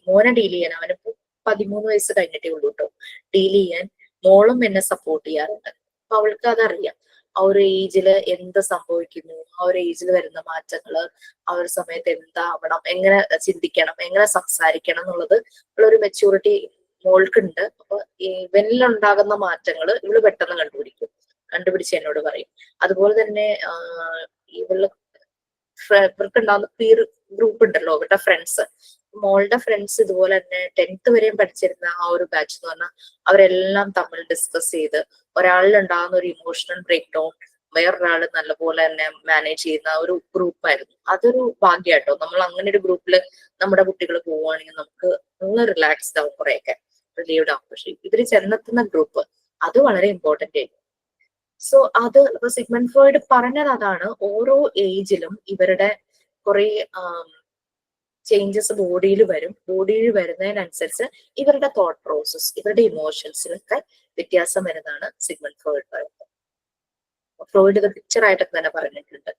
മോനെ ഡീൽ ചെയ്യാൻ, അവനിപ്പോ 13 വയസ്സ് കഴിഞ്ഞിട്ടേ ഉള്ളൂ കേട്ടോ, ഡീൽ ചെയ്യാൻ മോളും എന്നെ സപ്പോർട്ട് ചെയ്യാറുണ്ട്. അപ്പൊ അവൾക്ക് അതറിയാം ആ ഒരു ഏജില് എന്ത് സംഭവിക്കുന്നു, ആ ഒരു ഏജിൽ വരുന്ന മാറ്റങ്ങള്, ആ ഒരു സമയത്ത് എന്താവണം, എങ്ങനെ ചിന്തിക്കണം, എങ്ങനെ സംസാരിക്കണം എന്നുള്ളത് ഉള്ളൊരു മെച്യൂരിറ്റി മോൾക്കുണ്ട്. അപ്പൊ ഇവനിലുണ്ടാകുന്ന മാറ്റങ്ങൾ ഇവള് പെട്ടെന്ന് കണ്ടുപിടിച്ച് എന്നോട് പറയും. അതുപോലെ തന്നെ ഇവർക്ക് ഉണ്ടാകുന്ന പീർ ഗ്രൂപ്പ് ഉണ്ടല്ലോ, ഇവരുടെ ഫ്രണ്ട്സ്, മോളുടെ ഫ്രണ്ട്സ് ഇതുപോലെ തന്നെ 10th വരെയും പഠിച്ചിരുന്ന ആ ഒരു ബാച്ച് എന്ന് പറഞ്ഞാൽ അവരെല്ലാം തമ്മിൽ ഡിസ്കസ് ചെയ്ത് ഒരാളിൽ ഉണ്ടാകുന്ന ഒരു ഇമോഷണൽ ബ്രേക്ക് ഡൗൺ വേറൊരാൾ നല്ലപോലെ തന്നെ മാനേജ് ചെയ്യുന്ന ഒരു ഗ്രൂപ്പായിരുന്നു. അതൊരു ഭാഗ്യമായിട്ടോ. നമ്മൾ അങ്ങനെ ഒരു ഗ്രൂപ്പിൽ നമ്മുടെ കുട്ടികൾ പോവുകയാണെങ്കിൽ നമുക്ക് ഒന്ന് റിലാക്സ്ഡ് ആവും, കുറെയൊക്കെ റിലീവ്ഡ് ആവും. പക്ഷെ ഇവര് ചെന്നെത്തുന്ന ഗ്രൂപ്പ് അത് വളരെ ഇമ്പോർട്ടന്റ് ആയിരുന്നു. സോ അത് സിഗ്മണ്ട് ഫ്രോയിഡ് പറഞ്ഞത് അതാണ്. ഓരോ ഏജിലും ഇവരുടെ കുറെ ചേഞ്ചസ് ബോഡിയിൽ വരും. ബോഡിയിൽ വരുന്നതിനനുസരിച്ച് ഇവരുടെ തോട്ട് പ്രോസസ്, ഇവരുടെ ഇമോഷൻസിലൊക്കെ വ്യത്യാസം വരുന്നതാണ് സിഗ്മണ്ട് ഫ്രോയിഡ് പറയുന്നത്. ഫ്രോയിഡ് ഇത് പിക്ചർ ആയിട്ടൊക്കെ തന്നെ പറഞ്ഞിട്ടുണ്ട്.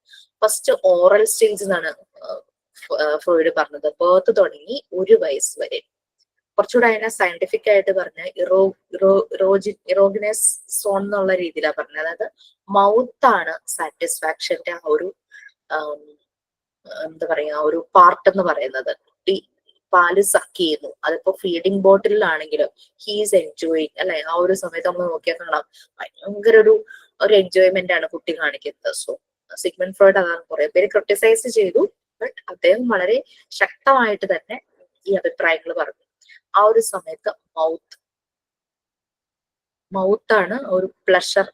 ഫസ്റ്റ് ഓറൽ സ്റ്റേജ് എന്നാണ് ഫ്രോയിഡ് പറഞ്ഞത്. ബർത്ത് തുടങ്ങി 1 വയസ്സ് വരെ. കുറച്ചുകൂടെ അതിനെ സയന്റിഫിക് ആയിട്ട് പറഞ്ഞ ഇറോഗിനസ് സോൺ എന്നുള്ള രീതിയിലാണ് പറഞ്ഞത്. അതായത് മൗത്താണ് സാറ്റിസ്ഫാക്ഷന്റെ ആ ഒരു എന്താ പറയാ ഒരു പാർട്ട് എന്ന് പറയുന്നത്. കുട്ടി പാല് സക്ക് ചെയ്യുന്നു, അതിപ്പോ ഫീഡിങ് ബോട്ടിലാണെങ്കിലും ഹീസ് എൻജോയിങ് അല്ലെ. ആ ഒരു സമയത്ത് നമ്മൾ നോക്കിയാൽ കാണാം ഭയങ്കര ഒരു എൻജോയ്മെന്റ് ആണ് കുട്ടി കാണിക്കുന്നത്. സോ സിഗ്മണ്ട് ഫ്രോയിഡ് അതാണ് കുറെ പേര് ക്രിട്ടിസൈസ് ചെയ്തു. ബട്ട് അദ്ദേഹം വളരെ ശക്തമായിട്ട് തന്നെ ഈ അഭിപ്രായങ്ങൾ പറഞ്ഞു. ആ ഒരു സമയത്ത് മൗത്താണ് ഒരു പ്ലഷർ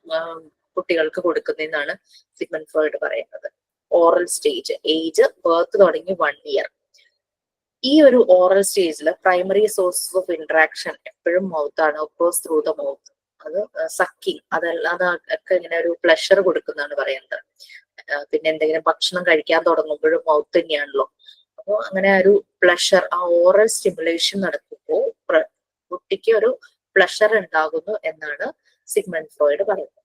കുട്ടികൾക്ക് കൊടുക്കുന്നതെന്നാണ് സിഗ്മണ്ട് ഫ്രോയിഡ് പറയുന്നത്. ഓറൽ സ്റ്റേജ് ഏജ് ബർത്ത് തുടങ്ങി 1 year. ഈ ഒരു ഓറൽ സ്റ്റേജിൽ പ്രൈമറി സോഴ്സസ് ഓഫ് ഇന്ററാക്ഷൻ എപ്പോഴും മൗത്താണ്. Of course through the mouth. അത് സക്കിങ് അതൊക്കെ ഇങ്ങനെ ഒരു പ്ലഷർ കൊടുക്കുന്നതാണ് പറയുന്നത്. പിന്നെ എന്തെങ്കിലും ഭക്ഷണം കഴിക്കാൻ തുടങ്ങുമ്പോഴും മൗത്ത് തന്നെയാണല്ലോ. അപ്പോൾ അങ്ങനെ ഒരു പ്ലഷർ, ആ ഓറൽ സ്റ്റിമുലേഷൻ നടക്കുമ്പോൾ കുട്ടിക്ക് ഒരു പ്ലഷർ ഉണ്ടാകുന്നു എന്നാണ് സിഗ്മണ്ട് ഫ്രോയിഡ് പറയുന്നത്.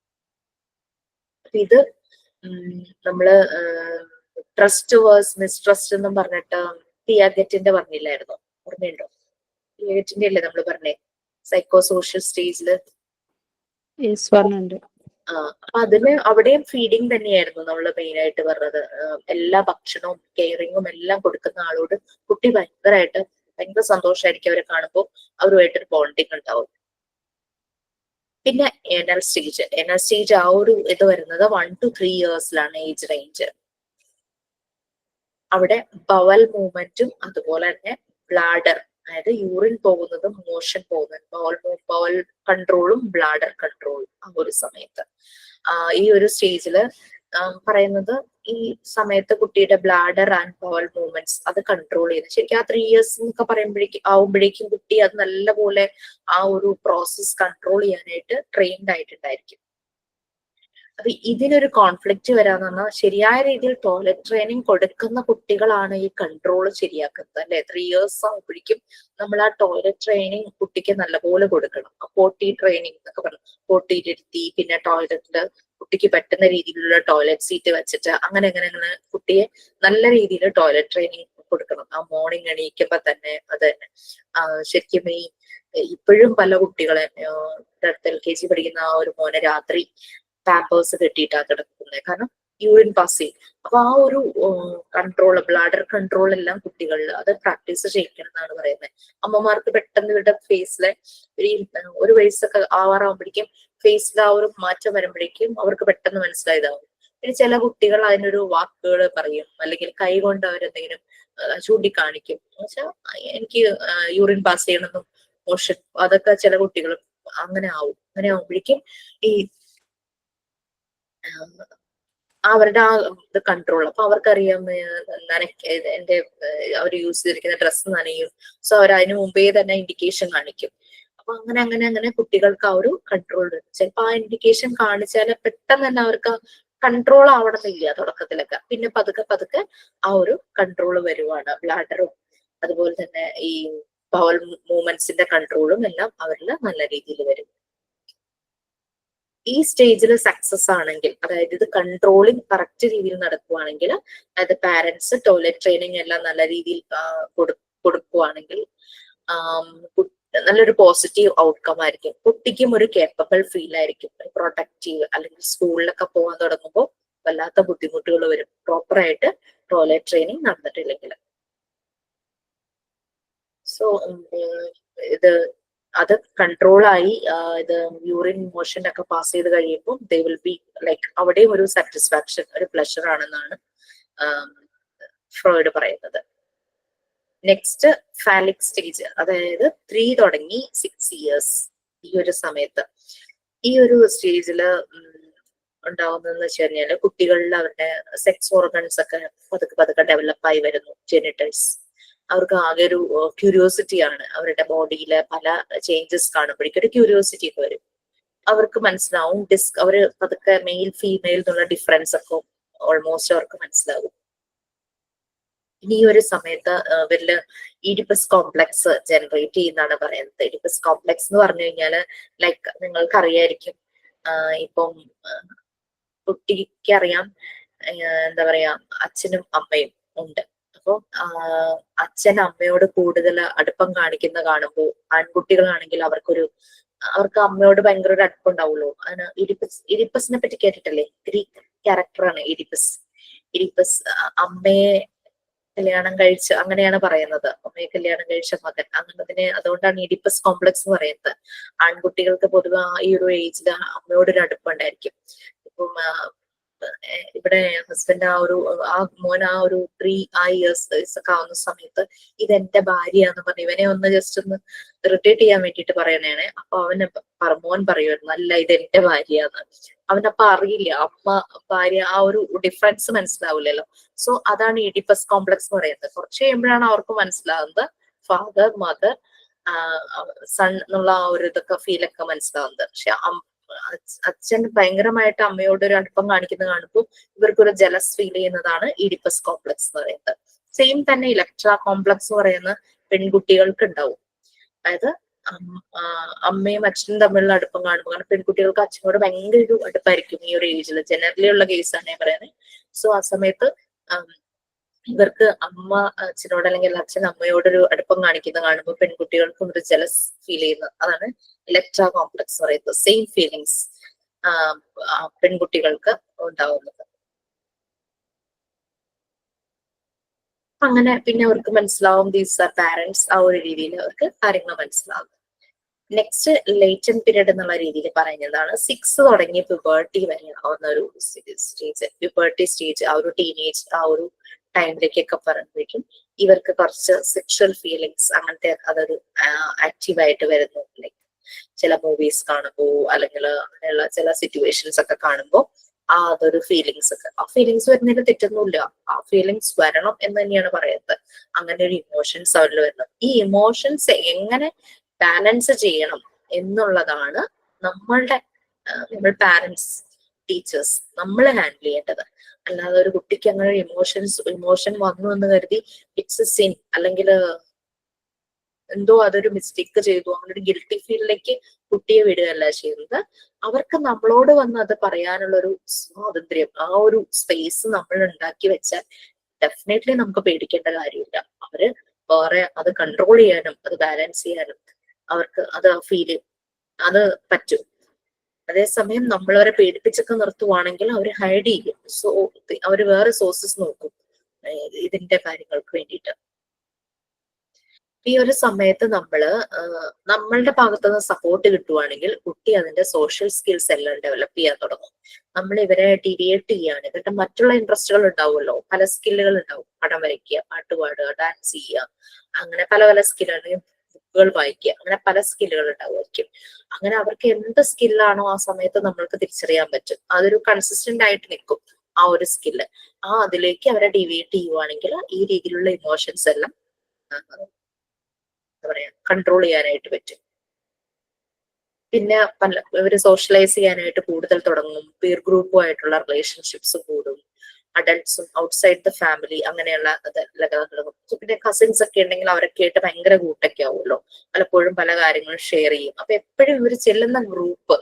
അപ്പൊ ഇത് നമ്മള് ട്രസ്റ്റ് വേഴ്സ് മിസ്ട്രസ്റ്റ് എന്നും പറഞ്ഞിട്ട് പിയാഗറ്റിന്റെ പറഞ്ഞില്ലായിരുന്നോ? ഓർമ്മയുണ്ടോ? പിയാഗറ്റിന്റെ അല്ലേ നമ്മൾ പറഞ്ഞേ സൈക്കോ സോഷ്യൽ സ്റ്റേജില്. അപ്പൊ അതിന് അവിടെയും ഫീഡിങ് തന്നെയായിരുന്നു നമ്മൾ മെയിൻ ആയിട്ട് പറഞ്ഞത്. എല്ലാ ഭക്ഷണവും കെയറിങ്ങും എല്ലാം കൊടുക്കുന്ന ആളോട് കുട്ടി ഭയങ്കര സന്തോഷമായിരിക്കും അവരെ കാണുമ്പോൾ. അവരുമായിട്ടൊരു ബോണ്ടിങ് ഉണ്ടാവും. പിന്നെ എനൽ സ്റ്റേജ് ആ ഒരു ഇത് വരുന്നത് 1 to 3 yearsലാണ് ഏജ് റേഞ്ച്. അവിടെ ബവൽ മൂവ്മെന്റും അതുപോലെ തന്നെ ബ്ലാഡർ, അതായത് യൂറിൻ പോകുന്നതും മോഷൻ പോകുന്നതും, ബവൽ കൺട്രോളും ബ്ലാഡർ കൺട്രോളും ആ ഒരു സമയത്ത്. ഈ ഒരു സ്റ്റേജില് പറയുന്നത് ഈ സമയത്ത് കുട്ടിയുടെ ബ്ലാഡർ ആൻഡ് ബവൽ മൂവ്മെന്റ്സ് അത് കൺട്രോൾ ചെയ്യുന്നത്. ശരിക്കും ആ 3 years എന്നൊക്കെ ആവുമ്പോഴേക്കും കുട്ടി അത് നല്ലപോലെ ആ ഒരു പ്രോസസ് കൺട്രോൾ ചെയ്യാനായിട്ട് ട്രെയിൻഡ് ആയിട്ടുണ്ടായിരിക്കും. അപ്പൊ ഇതിനൊരു കോൺഫ്ലിക്റ്റ് വരാന്ന് പറഞ്ഞാൽ ശരിയായ രീതിയിൽ ടോയ്ലറ്റ് ട്രെയിനിങ് കൊടുക്കുന്ന കുട്ടികളാണ് ഈ കൺട്രോൾ ശരിയാക്കുന്നത് അല്ലെ. 3 years ആവുമ്പോഴേക്കും നമ്മൾ ആ ടോയ്ലറ്റ് ട്രെയിനിങ് കുട്ടിക്ക് നല്ലപോലെ കൊടുക്കണം. പോട്ടി ട്രെയിനിങ് എന്നൊക്കെ പറഞ്ഞു, പോട്ടിയിലിരുത്തി പിന്നെ ടോയ്ലറ്റില് കുട്ടിക്ക് പറ്റുന്ന രീതിയിലുള്ള ടോയ്ലറ്റ് സീറ്റ് വെച്ചിട്ട് അങ്ങനെ കുട്ടിയെ നല്ല രീതിയിൽ ടോയ്ലറ്റ് ട്രെയിനിങ് കൊടുക്കണം. ആ മോർണിംഗ് എണീക്കുമ്പോ തന്നെ അത് തന്നെ ശരിക്കും ഇപ്പോഴും പല കുട്ടികളെ LKG പഠിക്കുന്ന ആ ഒരു മോനെ രാത്രി പാമ്പേഴ്സ് കെട്ടിയിട്ടാ കിടക്കുന്നത്. കാരണം യൂറിൻ പാസ് ചെയ്യും. അപ്പൊ ആ ഒരു കൺട്രോൾ, ബ്ലാഡർ കൺട്രോൾ എല്ലാം കുട്ടികളിൽ അത് പ്രാക്ടീസ് ചെയ്യിക്കണം എന്നാണ് പറയുന്നത്. അമ്മമാർക്ക് പെട്ടെന്ന് ഇവരുടെ ഫേസിലെ ഒരു വയസ്സൊക്കെ ആവാറാകുമ്പോഴേക്കും ഫേസിൽ ആ ഒരു മാറ്റം വരുമ്പോഴേക്കും അവർക്ക് പെട്ടെന്ന് മനസ്സിലായതാവും. പിന്നെ ചില കുട്ടികൾ അതിനൊരു വാക്കുകൾ പറയും, അല്ലെങ്കിൽ കൈ കൊണ്ട് അവരെന്തെങ്കിലും ചൂണ്ടിക്കാണിക്കും. എന്നുവെച്ചാൽ എനിക്ക് യൂറിൻ പാസ് ചെയ്യണമെന്നും മോഷൻ, അതൊക്കെ ചില കുട്ടികൾ അങ്ങനെ ആവും. അങ്ങനെ ആവുമ്പോഴേക്കും ഈ അവരുടെ ആ ഇത് കൺട്രോൾ, അപ്പൊ അവർക്കറിയാം എന്റെ അവർ യൂസ് ചെയ്തിരിക്കുന്ന ഡ്രസ്സ് നനയും. സോ അവർ അതിന് മുമ്പേ തന്നെ ഇൻഡിക്കേഷൻ കാണിക്കും. അപ്പൊ അങ്ങനെ അങ്ങനെ അങ്ങനെ കുട്ടികൾക്ക് ആ ഒരു കൺട്രോൾ വരും. ചിലപ്പോ ആ ഇൻഡിക്കേഷൻ കാണിച്ചാൽ പെട്ടെന്ന് തന്നെ അവർക്ക് കൺട്രോൾ ആവണമെന്നില്ല തുടക്കത്തിലൊക്കെ. പിന്നെ പതുക്കെ പതുക്കെ ആ ഒരു കൺട്രോൾ വരുവാണ്. ബ്ലാഡറും അതുപോലെ തന്നെ ഈ ബൗൾ മൂവ്മെന്റ്സിന്റെ കൺട്രോളും എല്ലാം അവരിൽ നല്ല രീതിയിൽ വരും. ഈ സ്റ്റേജിൽ സക്സസ് ആണെങ്കിൽ, അതായത് ഇത് കൺട്രോളിങ് കറക്റ്റ് രീതിയിൽ നടക്കുവാണെങ്കിൽ, അതായത് പാരന്റ്സ് ടോയ്ലറ്റ് ട്രെയിനിങ് എല്ലാം നല്ല രീതിയിൽ കൊടുക്കുവാണെങ്കിൽ നല്ലൊരു പോസിറ്റീവ് ഔട്ട്കം ആയിരിക്കും. കുട്ടിക്കും ഒരു കേപ്പബിൾ ഫീൽ ആയിരിക്കും, പ്രൊട്ടക്റ്റീവ്. അല്ലെങ്കിൽ സ്കൂളിലൊക്കെ പോകാൻ തുടങ്ങുമ്പോൾ വല്ലാത്ത ബുദ്ധിമുട്ടുകൾ വരും പ്രോപ്പറായിട്ട് ടോയ്ലറ്റ് ട്രെയിനിങ് നടന്നിട്ടില്ലെങ്കിൽ. സോ ഇത് അത് കൺട്രോളായി ഇത് യൂറിൻ മോഷൻ ഒക്കെ പാസ് ചെയ്ത് കഴിയുമ്പോൾ ദേ വിൽ ബി ലൈക്ക് അവിടെയും ഒരു സാറ്റിസ്ഫാക്ഷൻ, ഒരു പ്ലഷർ ആണെന്നാണ് ഫ്രോയിഡ് പറയുന്നത്. നെക്സ്റ്റ് ഫാലിക് സ്റ്റേജ്, അതായത് 3 തുടങ്ങി 6 ഇയേഴ്സ് ഈ ഒരു സമയത്ത്. ഈ ഒരു സ്റ്റേജിൽ ഉണ്ടാവുന്നതെന്ന് വെച്ച് കഴിഞ്ഞാൽ കുട്ടികളിൽ അവരുടെ സെക്സ് ഓർഗൻസ് ഒക്കെ പതുക്കെ പതുക്കെ ഡെവലപ്പായി വരുന്നു. ജെനിറ്റൽസ് അവർക്ക് ആകെ ഒരു ക്യൂരിയോസിറ്റി ആണ്. അവരുടെ ബോഡിയിലെ പല ചേഞ്ചസ് കാണുമ്പോഴേക്കും ഒരു ക്യൂരിയോസിറ്റി ഒക്കെ വരും. അവർക്ക് മനസ്സിലാവും അവര് പതുക്കെ മെയിൽ ഫീമെയിൽ എന്നുള്ള ഡിഫറൻസ് ഒക്കെ ഓൾമോസ്റ്റ് അവർക്ക് മനസ്സിലാവും. ഇനി ഈ ഒരു സമയത്ത് ഇവരില് ഈഡിപ്പസ് കോംപ്ലക്സ് ജനറേറ്റ് ചെയ്യുന്നതാണ് പറയുന്നത്. ഈഡിപ്പസ് കോംപ്ലക്സ് എന്ന് പറഞ്ഞു കഴിഞ്ഞാല് ലൈക്ക് നിങ്ങൾക്ക് അറിയായിരിക്കും, ഇപ്പം കുട്ടിക്ക് അറിയാം എന്താ പറയാ, അച്ഛനും അമ്മയും ഉണ്ട്. അപ്പൊ അച്ഛൻ അമ്മയോട് കൂടുതൽ അടുപ്പം കാണിക്കുന്ന കാണുമ്പോൾ, ആൺകുട്ടികളാണെങ്കിൽ അവർക്ക് അമ്മയോട് ഭയങ്കര ഒരു അടുപ്പം ഉണ്ടാവുള്ളൂ. അതിന് ഇഡിപ്പസിനെ പറ്റി കേട്ടിട്ടില്ലേ? ഗ്രീക്ക് ക്യാരക്ടറാണ് ഇഡിപ്പസ്. അമ്മയെ കല്യാണം കഴിച്ച, അങ്ങനെയാണ് പറയുന്നത്, അമ്മയെ കല്യാണം കഴിച്ച മകൻ. അങ്ങനെ അതുകൊണ്ടാണ് ഇഡിപ്പസ് കോംപ്ലക്സ് എന്ന് പറയുന്നത്. ആൺകുട്ടികൾക്ക് പൊതുവെ ഈ ഒരു ഏജിൽ അമ്മയോടൊരു അടുപ്പം ഉണ്ടായിരിക്കും. ഇപ്പം ഇവിടെ ഹസ്ബൻഡ് ആ മോൻ ആ ഒരു 3 ഇയേഴ്സ് ഒക്കെ ആവുന്ന സമയത്ത് ഇതെന്റെ ഭാര്യ എന്ന് പറഞ്ഞു ഇവനെ ഒന്ന് ജസ്റ്റ് ഒന്ന് ഇറിറ്റേറ്റ് ചെയ്യാൻ വേണ്ടിയിട്ട് പറയണേണ്. അപ്പൊ മോൻ പറയുമായിരുന്നു, അല്ല ഇതെന്റെ ഭാര്യ എന്ന്. അവനപ്പൊ അറിയില്ല അമ്മ ഭാര്യ, ആ ഒരു ഡിഫറൻസ് മനസ്സിലാവില്ലല്ലോ. സോ അതാണ് ഈഡിപ്പസ് കോംപ്ലക്സ് എന്ന് പറയുന്നത്. കുറച്ച് കഴിയുമ്പോഴാണ് അവർക്ക് മനസ്സിലാകുന്നത് ഫാദർ മദർ സൺ എന്നുള്ള ആ ഒരു ഇതൊക്കെ ഫീലൊക്കെ മനസ്സിലാവുന്നത്. പക്ഷെ അച്ഛൻ ഭയങ്കരമായിട്ട് അമ്മയോട് ഒരു അടുപ്പം കാണിക്കുന്നത് കാണുമ്പോൾ ഇവർക്കൊരു ജലസ് ഫീൽ ചെയ്യുന്നതാണ് ഈഡിപ്പസ് കോംപ്ലക്സ് എന്ന് പറയുന്നത്. സെയിം തന്നെ ഇലക്ട്ര കോംപ്ലക്സ് എന്ന് പറയുന്ന പെൺകുട്ടികൾക്ക് ഉണ്ടാവും. അതായത് അമ്മയും അച്ഛനും തമ്മിലുള്ള അടുപ്പം കാണുമ്പോൾ, കാരണം പെൺകുട്ടികൾക്ക് അച്ഛനോട് ഭയങ്കര ഒരു അടുപ്പായിരിക്കും ഈ ഒരു ഏജിൽ. ജനറലി ഉള്ള കേസാണ് ഞാൻ പറയുന്നത്. സോ ആ സമയത്ത് ഇവർക്ക് അമ്മ അച്ഛനോട് അല്ലെങ്കിൽ അച്ഛൻ അമ്മയോടൊരു അടുപ്പം കാണിക്കുന്ന കാണുമ്പോൾ പെൺകുട്ടികൾക്കും ഒരു ജലസ് ഫീൽ ചെയ്യുന്നത്, അതാണ് ഇലക്ട്ര കോംപ്ലക്സ് പറയുന്നത്. സെയിം ഫീലിങ്സ് പെൺകുട്ടികൾക്ക് ഉണ്ടാവുന്നത്. അങ്ങനെ പിന്നെ അവർക്ക് മനസ്സിലാവും ദീസ് ആർ പാരന്റ്സ്, ആ ഒരു രീതിയിൽ അവർക്ക് കാര്യങ്ങൾ മനസ്സിലാവും. നെക്സ്റ്റ് ലേറ്റന്റ് പീരീഡ് എന്നുള്ള രീതിയിൽ പറയുന്നതാണ് 6 തുടങ്ങി പ്യൂബർട്ടി വരെ ആവുന്ന ഒരു സ്റ്റേജ്. പ്യൂബർട്ടി സ്റ്റേജ്, ആ ഒരു ടീനേജ്, ആ ഒരു ടൈമിലേക്കൊക്കെ പറയുമ്പോഴേക്കും ഇവർക്ക് കുറച്ച് സെക്ഷൽ ഫീലിങ്സ് അങ്ങനത്തെ അതൊരു ആക്റ്റീവായിട്ട് വരുന്നു. ലൈക്ക് ചില മൂവീസ് കാണുമ്പോൾ അല്ലെങ്കിൽ അങ്ങനെയുള്ള ചില സിറ്റുവേഷൻസ് ഒക്കെ കാണുമ്പോൾ അതൊരു ഫീലിങ്സ് ഒക്കെ, ആ ഫീലിങ്സ് വരുന്നതിൽ തെറ്റൊന്നുമില്ല. ആ ഫീലിങ്സ് വരണം എന്ന് തന്നെയാണ് പറയുന്നത്. അങ്ങനെ ഒരു ഇമോഷൻസ് അവരിൽ വരുന്നത്. ഈ ഇമോഷൻസ് എങ്ങനെ ബാലൻസ് ചെയ്യണം എന്നുള്ളതാണ് നമ്മൾ പാരന്റ്സ്, ടീച്ചേഴ്സ് നമ്മൾ ഹാൻഡിൽ ചെയ്യേണ്ടത്. അല്ലാതെ ഒരു കുട്ടിക്ക് അങ്ങനെ ഇമോഷൻ വന്നു എന്ന് കരുതി ഇറ്റ്സ് എ സിൻ, അല്ലെങ്കിൽ എന്തോ അതൊരു മിസ്റ്റേക്ക് ചെയ്തു അങ്ങനെ ഒരു ഗിൽറ്റി ഫീലിലേക്ക് കുട്ടിയെ വിടുകയല്ല ചെയ്യുന്നത്. അവർക്ക് നമ്മളോട് വന്ന് അത് പറയാനുള്ള ഒരു സ്വാതന്ത്ര്യം, ആ ഒരു സ്പേസ് നമ്മൾ ഉണ്ടാക്കി വെച്ചാൽ ഡെഫിനറ്റ്ലി നമുക്ക് പേടിക്കേണ്ട കാര്യമില്ല. അവര് വേറെ അത് കൺട്രോൾ ചെയ്യാനും അത് ബാലൻസ് ചെയ്യാനും അവർക്ക് അത് ഫീൽ അത് പറ്റും. അതേസമയം നമ്മളവരെ പേടിപ്പിച്ചൊക്കെ നിർത്തുവാണെങ്കിൽ അവർ ഹൈഡ് ചെയ്യും. സോ അവർ വേറെ സോഴ്സസ് നോക്കും ഇതിന്റെ കാര്യങ്ങൾക്ക് വേണ്ടിയിട്ട്. ഈ ഒരു സമയത്ത് നമ്മളുടെ ഭാഗത്തുനിന്ന് സപ്പോർട്ട് കിട്ടുവാണെങ്കിൽ കുട്ടി അതിന്റെ സോഷ്യൽ സ്കിൽസ് എല്ലാം ഡെവലപ്പ് ചെയ്യാൻ തുടങ്ങും. നമ്മൾ ഇവരെ ഡീവിയേറ്റ് ചെയ്യാണ്. ഇവരുടെ മറ്റുള്ള ഇൻട്രസ്റ്റുകൾ ഉണ്ടാവുമല്ലോ, പല സ്കില്ലുകൾ ഉണ്ടാവും. പടം വരയ്ക്കുക, പാട്ട് പാടുക, ഡാൻസ് ചെയ്യുക, അങ്ങനെ പല പല സ്കില്ലുകൾ, ബുക്കുകൾ വായിക്കുക, അങ്ങനെ പല സ്കില്ലുകൾ ഉണ്ടാവുമായിരിക്കും. അങ്ങനെ അവർക്ക് എന്ത് സ്കില്ലാണോ ആ സമയത്ത് നമ്മൾക്ക് തിരിച്ചറിയാൻ പറ്റും. അതൊരു കൺസിസ്റ്റന്റ് ആയിട്ട് നിൽക്കും ആ ഒരു സ്കില്ല്. അതിലേക്ക് അവരെ ഡീവിയേറ്റ് ചെയ്യുവാണെങ്കിൽ ഈ രീതിയിലുള്ള ഇമോഷൻസ് എല്ലാം എന്താ പറയാ കൺട്രോൾ ചെയ്യാനായിട്ട് പറ്റും. പിന്നെ ഇവര് സോഷ്യലൈസ് ചെയ്യാനായിട്ട് കൂടുതൽ തുടങ്ങും. പീർ ഗ്രൂപ്പുമായിട്ടുള്ള റിലേഷൻഷിപ്സ് കൂടും. അഡൾട്ട്സും ഔട്ട്സൈഡ് ദ ഫാമിലി അങ്ങനെയുള്ള പിന്നെ കസിൻസ് ഒക്കെ ഉണ്ടെങ്കിൽ അവരൊക്കെ ആയിട്ട് ഭയങ്കര കൂട്ടൊക്കെ ആവുമല്ലോ. പലപ്പോഴും പല കാര്യങ്ങളും ഷെയർ ചെയ്യും. അപ്പൊ എപ്പോഴും ഇവർ ചെല്ലുന്ന ഗ്രൂപ്പ്,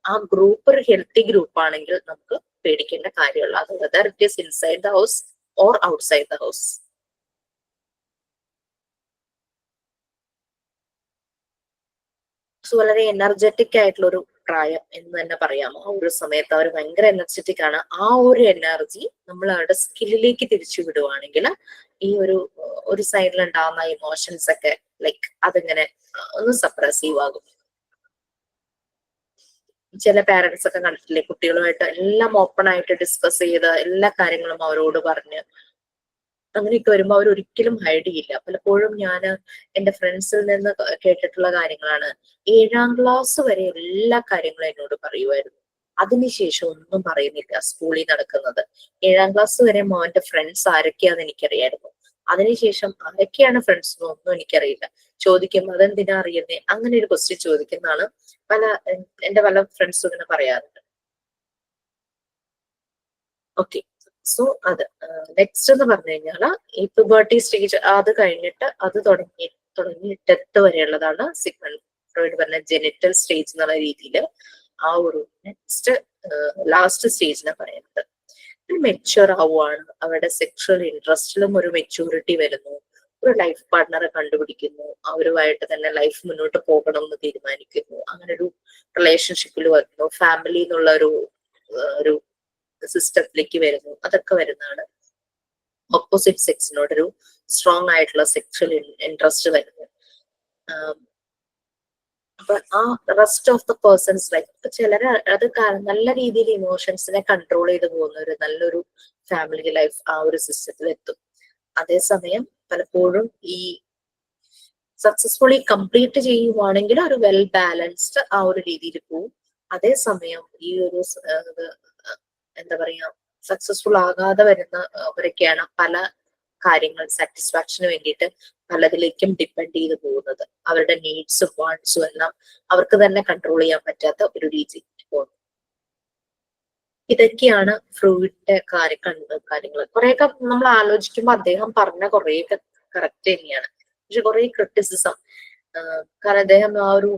ആ ഗ്രൂപ്പ് ഒരു ഹെൽത്തി ഗ്രൂപ്പ് ആണെങ്കിൽ നമുക്ക് പേടിക്കേണ്ട കാര്യമുള്ളൂ. അത് whether it is inside the house or outside the house. വളരെ എനർജറ്റിക് ആയിട്ടുള്ള ഒരു പ്രായം എന്ന് തന്നെ പറയാം. ആ ഒരു സമയത്ത് അവർ ഭയങ്കര എനർജറ്റിക് ആണ്. ആ ഒരു എനർജി നമ്മൾ അവരുടെ സ്കില്ലിലേക്ക് തിരിച്ചു വിടുവാണെങ്കിൽ ഈ ഒരു സൈഡിൽ ഉണ്ടാകുന്ന ഇമോഷൻസ് ഒക്കെ ലൈക്ക് അതിങ്ങനെ ഒന്ന് സപ്രസീവ് ആകും. ചില പാരന്റ്സ് ഒക്കെ കണ്ടിട്ടില്ലേ, കുട്ടികളുമായിട്ട് എല്ലാം ഓപ്പൺ ആയിട്ട് ഡിസ്കസ് ചെയ്ത് എല്ലാ കാര്യങ്ങളും അവരോട് പറഞ്ഞ് അങ്ങനെയൊക്കെ വരുമ്പോൾ അവർ ഒരിക്കലും ഹൈഡ് ചെയ്യില്ല. പലപ്പോഴും ഞാൻ എന്റെ ഫ്രണ്ട്സിൽ നിന്ന് കേട്ടിട്ടുള്ള കാര്യങ്ങളാണ്. 7ാം ക്ലാസ് വരെ എല്ലാ കാര്യങ്ങളും എന്നോട് പറയുമായിരുന്നു. അതിനുശേഷം ഒന്നും പറയുന്നില്ല. സ്കൂളിൽ നടക്കുന്നത് 7ാം ക്ലാസ് വരെ മോന്റെ ഫ്രണ്ട്സ് ആരൊക്കെയാന്ന് എനിക്കറിയായിരുന്നു. അതിനുശേഷം ആരൊക്കെയാണ് ഫ്രണ്ട്സ് ഒന്നും എനിക്കറിയില്ല. ചോദിക്കുമ്പോൾ അതെന്തിനാ അറിയുന്നേ, അങ്ങനെ ഒരു ക്വസ്റ്റ്യൻ ചോദിക്കുന്നതാണ് എന്റെ പല ഫ്രണ്ട്സും ഇങ്ങനെ പറയാറുണ്ട്. ഓക്കെ, സോ അത് നെക്സ്റ്റ് എന്ന് പറഞ്ഞു കഴിഞ്ഞാൽ ഈ പ്യൂബർട്ടി സ്റ്റേജ് അത് കഴിഞ്ഞിട്ട് അത് തുടങ്ങി ഡെത്ത് വരെയുള്ളതാണ് സിഗ്മണ്ട് ഫ്രോയിഡ് പറഞ്ഞ ജെനിറ്റൽ സ്റ്റേജ് എന്നുള്ള രീതിയിൽ ആ ഒരു നെക്സ്റ്റ് ലാസ്റ്റ് സ്റ്റേജിനെ പറയുന്നത്. മെച്യൂർ ആവുകയാണ്. അവരുടെ സെക്ഷൽ ഇൻട്രസ്റ്റിലും ഒരു മെച്യൂരിറ്റി വരുന്നു. ഒരു ലൈഫ് പാർട്ട്ണറെ കണ്ടുപിടിക്കുന്നു. അവരുമായിട്ട് തന്നെ ലൈഫ് മുന്നോട്ട് പോകണം എന്ന് തീരുമാനിക്കുന്നു. അങ്ങനെ ഒരു റിലേഷൻഷിപ്പിൽ വരുന്നു. ഫാമിലി എന്നുള്ള ഒരു സിസ്റ്റത്തിലേക്ക് വരുന്നു. അതൊക്കെ വരുന്നതാണ്. ഓപ്പോസിറ്റ് സെക്സിനോടൊരു സ്ട്രോങ് ആയിട്ടുള്ള സെക്ഷൽ ഇൻട്രസ്റ്റ് വരുന്നു. അപ്പൊ ആ rest of the person's life ചിലര് അത് നല്ല രീതിയിൽ ഇമോഷൻസിനെ കൺട്രോൾ ചെയ്ത് പോകുന്ന ഒരു നല്ലൊരു ഫാമിലി ലൈഫ് ആ ഒരു സിസ്റ്റത്തിൽ എത്തും. അതേസമയം പലപ്പോഴും ഈ സക്സസ്ഫുള്ളി കംപ്ലീറ്റ് ചെയ്യുവാണെങ്കിൽ ഒരു വെൽ ബാലൻസ്ഡ് ആ ഒരു രീതിയിൽ പോവും. അതേസമയം ഈ ഒരു എന്താ പറയാ സക്സസ്ഫുൾ ആകാതെ വരുന്നവരൊക്കെയാണ് പല കാര്യങ്ങൾ സാറ്റിസ്ഫാക്ഷന് വേണ്ടിയിട്ട് പലതിലേക്കും ഡിപ്പെൻഡ് ചെയ്ത് പോകുന്നത്. അവരുടെ നീഡ്സും വാണ്ട്സും എല്ലാം അവർക്ക് തന്നെ കൺട്രോൾ ചെയ്യാൻ പറ്റാത്ത ഒരു രീതിയിൽ പോകുന്നു. ഇതൊക്കെയാണ് ഫ്രൂയിഡിന്റെ കാര്യങ്ങൾ. കുറെയൊക്കെ നമ്മൾ ആലോചിക്കുമ്പോൾ അദ്ദേഹം പറഞ്ഞ കുറെയൊക്കെ കറക്റ്റ് തന്നെയാണ്. പക്ഷെ കുറെ ക്രിറ്റിസിസം, കാരണം അദ്ദേഹം ആ ഒരു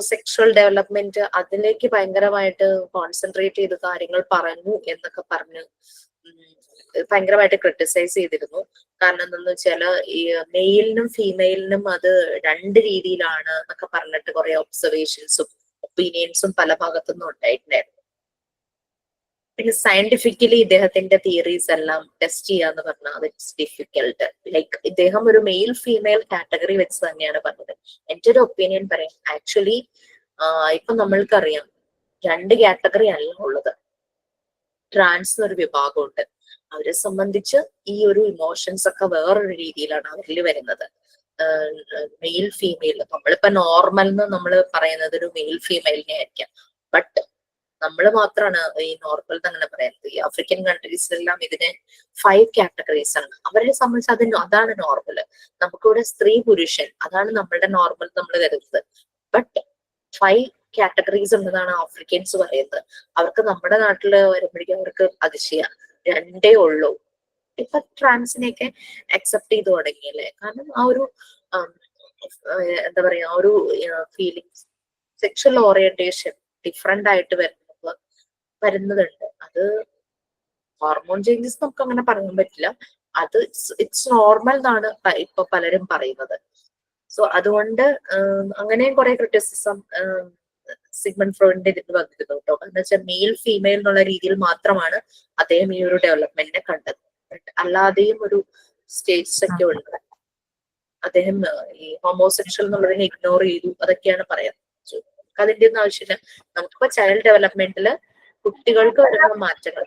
സെക്ഷൽ ഡെവലപ്മെന്റ് അതിലേക്ക് ഭയങ്കരമായിട്ട് കോൺസെൻട്രേറ്റ് ചെയ്ത് കാര്യങ്ങൾ പറഞ്ഞു എന്നൊക്കെ പറഞ്ഞ് ഭയങ്കരമായിട്ട് ക്രിട്ടിസൈസ് ചെയ്തിരുന്നു. കാരണം എന്താന്ന് വെച്ചാല് ഈ മെയിലിനും ഫീമെയിലിനും അത് 2 രീതിയിലാണ് എന്നൊക്കെ പറഞ്ഞിട്ട് കുറെ ഒബ്സർവേഷൻസും ഒപ്പീനിയൻസും പല ഭാഗത്തുനിന്നും ഉണ്ടായിട്ടുണ്ടായിരുന്നു. പിന്നെ സയന്റിഫിക്കലി ഇദ്ദേഹത്തിന്റെ തിയറീസ് എല്ലാം ടെസ്റ്റ് ചെയ്യാന്ന് പറഞ്ഞാൽ ഇറ്റ്സ് ഡിഫിക്കൽട്ട്. ലൈക്ക് ഇദ്ദേഹം ഒരു മെയിൽ ഫീമെയിൽ കാറ്റഗറി വെച്ച് തന്നെയാണ് പറഞ്ഞത്. എന്റെ ഒരു ഒപ്പീനിയൻ പറയാം, ആക്ച്വലി ഇപ്പൊ നമ്മൾക്കറിയാം 2 കാറ്റഗറി അല്ല ഉള്ളത്. ട്രാൻസ് എന്നൊരു വിഭാഗമുണ്ട്. അവരെ സംബന്ധിച്ച് ഈ ഒരു ഇമോഷൻസ് ഒക്കെ വേറൊരു രീതിയിലാണ് അവരിൽ വരുന്നത്. മെയിൽ ഫീമെയിൽ, നമ്മളിപ്പോ നോർമൽ എന്ന് നമ്മൾ പറയുന്നത് ഒരു മെയിൽ ഫീമെയിലിനെ ആയിരിക്കാം. ബട്ട് നമ്മൾ മാത്രമാണ് ഈ നോർമൽ അങ്ങനെ പറയുന്നത്. ഈ ആഫ്രിക്കൻ കൺട്രീസിലെല്ലാം ഇതിന് 5 കാറ്റഗറീസ് ആണ്. അവരെ സംബന്ധിച്ച് അതാണ് നോർമൽ. നമുക്കിവിടെ സ്ത്രീ പുരുഷൻ അതാണ് നമ്മളുടെ നോർമൽ നമ്മൾ കരുതുന്നത്. ബട്ട് 5 കാറ്റഗറീസ് ഉണ്ടെന്നാണ് ആഫ്രിക്കൻസ് പറയുന്നത്. അവർക്ക് നമ്മുടെ നാട്ടില് വരുമ്പോഴേക്കും അവർക്ക് അതിശയ 2 ഉള്ളൂ. ഇപ്പൊ ട്രാൻസിനെയൊക്കെ അക്സെപ്റ്റ് ചെയ്ത് തുടങ്ങിയല്ലേ. കാരണം ആ ഒരു എന്താ പറയാ ഒരു ഫീലിങ്സ്, സെക്ഷൽ ഓറിയന്റേഷൻ ഡിഫറെന്റ് ആയിട്ട് വരുന്നതുണ്ട്. അത് ഹോർമോൺ ചേഞ്ചസ് നമുക്ക് അങ്ങനെ പറയാൻ പറ്റില്ല. അത് ഇറ്റ്സ് നോർമൽ എന്നാണ് ഇപ്പൊ പലരും പറയുന്നത്. സോ അതുകൊണ്ട് അങ്ങനെയും കുറെ ക്രിറ്റിസിസം സിഗ്മണ്ട് ഫ്രോയിഡിന്റെ ഇതിൽ വന്നിരുന്നു കേട്ടോ. എന്ന് വെച്ചാൽ മെയിൽ ഫീമെയിൽ എന്നുള്ള രീതിയിൽ മാത്രമാണ് അദ്ദേഹം ഈ ഒരു ഡെവലപ്മെന്റിനെ കണ്ടത്. അല്ലാതെയും ഒരു സ്റ്റേജസ് ഒക്കെ ഉണ്ട്. അദ്ദേഹം ഈ ഹോമോസെക്ഷൽ എന്നുള്ളതിനെ ഇഗ്നോർ ചെയ്തു, അതൊക്കെയാണ് പറയാം. അതിന്റെ ഒന്നും ആവശ്യമില്ല. നമുക്കിപ്പോ ചൈൽഡ് ഡെവലപ്മെന്റില് കുട്ടികൾക്ക് വരുന്ന മാറ്റങ്ങൾ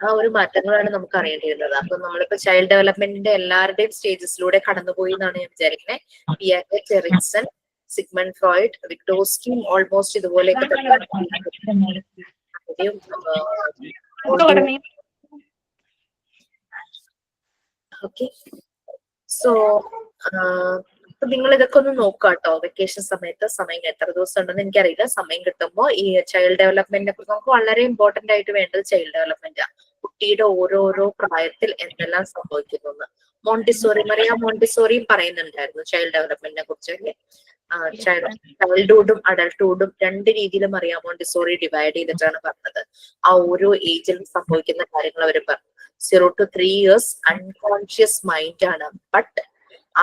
ആ ഒരു മാറ്റങ്ങളാണ് നമുക്ക് അറിയേണ്ടിയിരുന്നത്. അപ്പൊ നമ്മളിപ്പോ ചൈൽഡ് ഡെവലപ്മെന്റിന്റെ എല്ലാവരുടെയും സ്റ്റേജസിലൂടെ കടന്നുപോയി എന്നാണ് ഞാൻ വിചാരിക്കുന്നത്. പിയാജറ്റ്, എറിക്സൺ, സിഗ്മണ്ട് ഫ്രോയിഡ്, വിക്ടോർസ്കിയും ഓൾമോസ്റ്റ് ഇതുപോലെയൊക്കെ ഓക്കെ. സോ നിങ്ങൾ ഇതൊക്കെ ഒന്ന് നോക്കാട്ടോ. വെക്കേഷൻ സമയത്ത് സമയം എത്ര ദിവസം ഉണ്ടെന്ന് എനിക്കറിയില്ല. സമയം കിട്ടുമ്പോൾ ഈ ചൈൽഡ് ഡെവലപ്മെന്റിനെ കുറിച്ച് നമുക്ക് വളരെ ഇമ്പോർട്ടന്റ് ആയിട്ട് വേണ്ടത് ചൈൽഡ് ഡെവലപ്മെന്റ്. കുട്ടിയുടെ ഓരോരോ പ്രായത്തിൽ എന്തെല്ലാം സംഭവിക്കുന്നു. മറിയ മോണ്ടിസോറിയും പറയുന്നുണ്ടായിരുന്നു ചൈൽഡ് ഡെവലപ്മെന്റിനെ കുറിച്ച് അല്ലേ. ചൈൽഡ്ഹുഡും അഡൾട്ട്ഹുഡും രണ്ട് രീതിയിൽ മറിയ മോണ്ടിസോറി ഡിവൈഡ് ചെയ്തിട്ടാണ് പറഞ്ഞത്. ആ ഓരോ ഏജിൽ സംഭവിക്കുന്ന കാര്യങ്ങൾ അവർ പറഞ്ഞു. 0 to 3 years അൺകോൺഷ്യസ് മൈൻഡ് ആണ്. ബട്ട്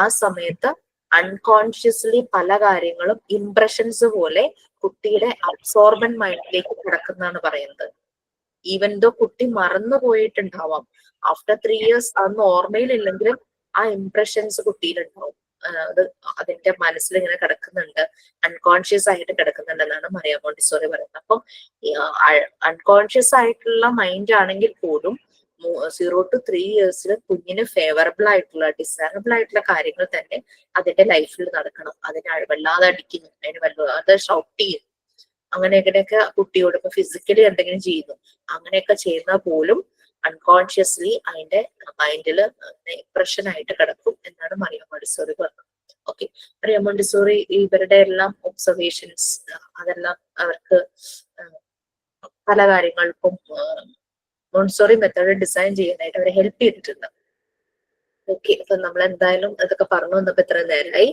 ആ സമയത്ത് അൺകോൺഷ്യസ്ലി പല കാര്യങ്ങളും ഇംപ്രഷൻസ് പോലെ കുട്ടിയുടെ അബ്സോർബൻ മൈൻഡിലേക്ക് കിടക്കുന്നതാണ് പറയുന്നത്. ഈവൻ ദോ കുട്ടി മറന്നു പോയിട്ടുണ്ടാവാം, ആഫ്റ്റർ 3 years അതൊന്നും ഓർമ്മയിലില്ലെങ്കിലും ആ ഇംപ്രഷൻസ് കുട്ടിയിലുണ്ടാവും. അത് അതിന്റെ മനസ്സിൽ ഇങ്ങനെ കിടക്കുന്നുണ്ട്, അൺകോൺഷ്യസ് ആയിട്ട് കിടക്കുന്നുണ്ടെന്നാണ് മറിയ മോണ്ടിസോറി പറയുന്നത്. അപ്പം അൺകോൺഷ്യസ് ആയിട്ടുള്ള മൈൻഡ് ആണെങ്കിൽ പോലും 0 to 3 years കുഞ്ഞിന് ഫേവറബിൾ ആയിട്ടുള്ള ഡിസൈറബിൾ ആയിട്ടുള്ള കാര്യങ്ങൾ തന്നെ അതിന്റെ ലൈഫിൽ നടക്കണം. അതിനെ വല്ലാതെ അടിക്കുന്നു, അതിന് വല്ലാതെ ഷൗട്ട് ചെയ്യും, അങ്ങനെയൊക്കെ കുട്ടിയോട് ഇപ്പൊ ഫിസിക്കലി എന്തെങ്കിലും ചെയ്യുന്നു, അങ്ങനെയൊക്കെ ചെയ്യുന്ന പോലും അൺകോൺഷ്യസ്ലി അതിന്റെ മൈൻഡില് ഇംപ്രഷൻ ആയിട്ട് കിടക്കും എന്നാണ് മറിയ മോണ്ടിസോറി പറഞ്ഞത്. ഓക്കെ. മറിയ മോണ്ടിസോറി ഇവരുടെ എല്ലാം ഒബ്സർവേഷൻസ് അതെല്ലാം അവർക്ക് പല കാര്യങ്ങൾക്കും മോണ്ടിസോറി മെത്തേഡ് ഡിസൈൻ ചെയ്യാനായിട്ട് അവരെ ഹെൽപ്പ് ചെയ്തിട്ടുണ്ട്. ഓക്കെ. അപ്പൊ നമ്മൾ എന്തായാലും അതൊക്കെ പറഞ്ഞു വന്നപ്പോ ഇത്ര നേരമായി.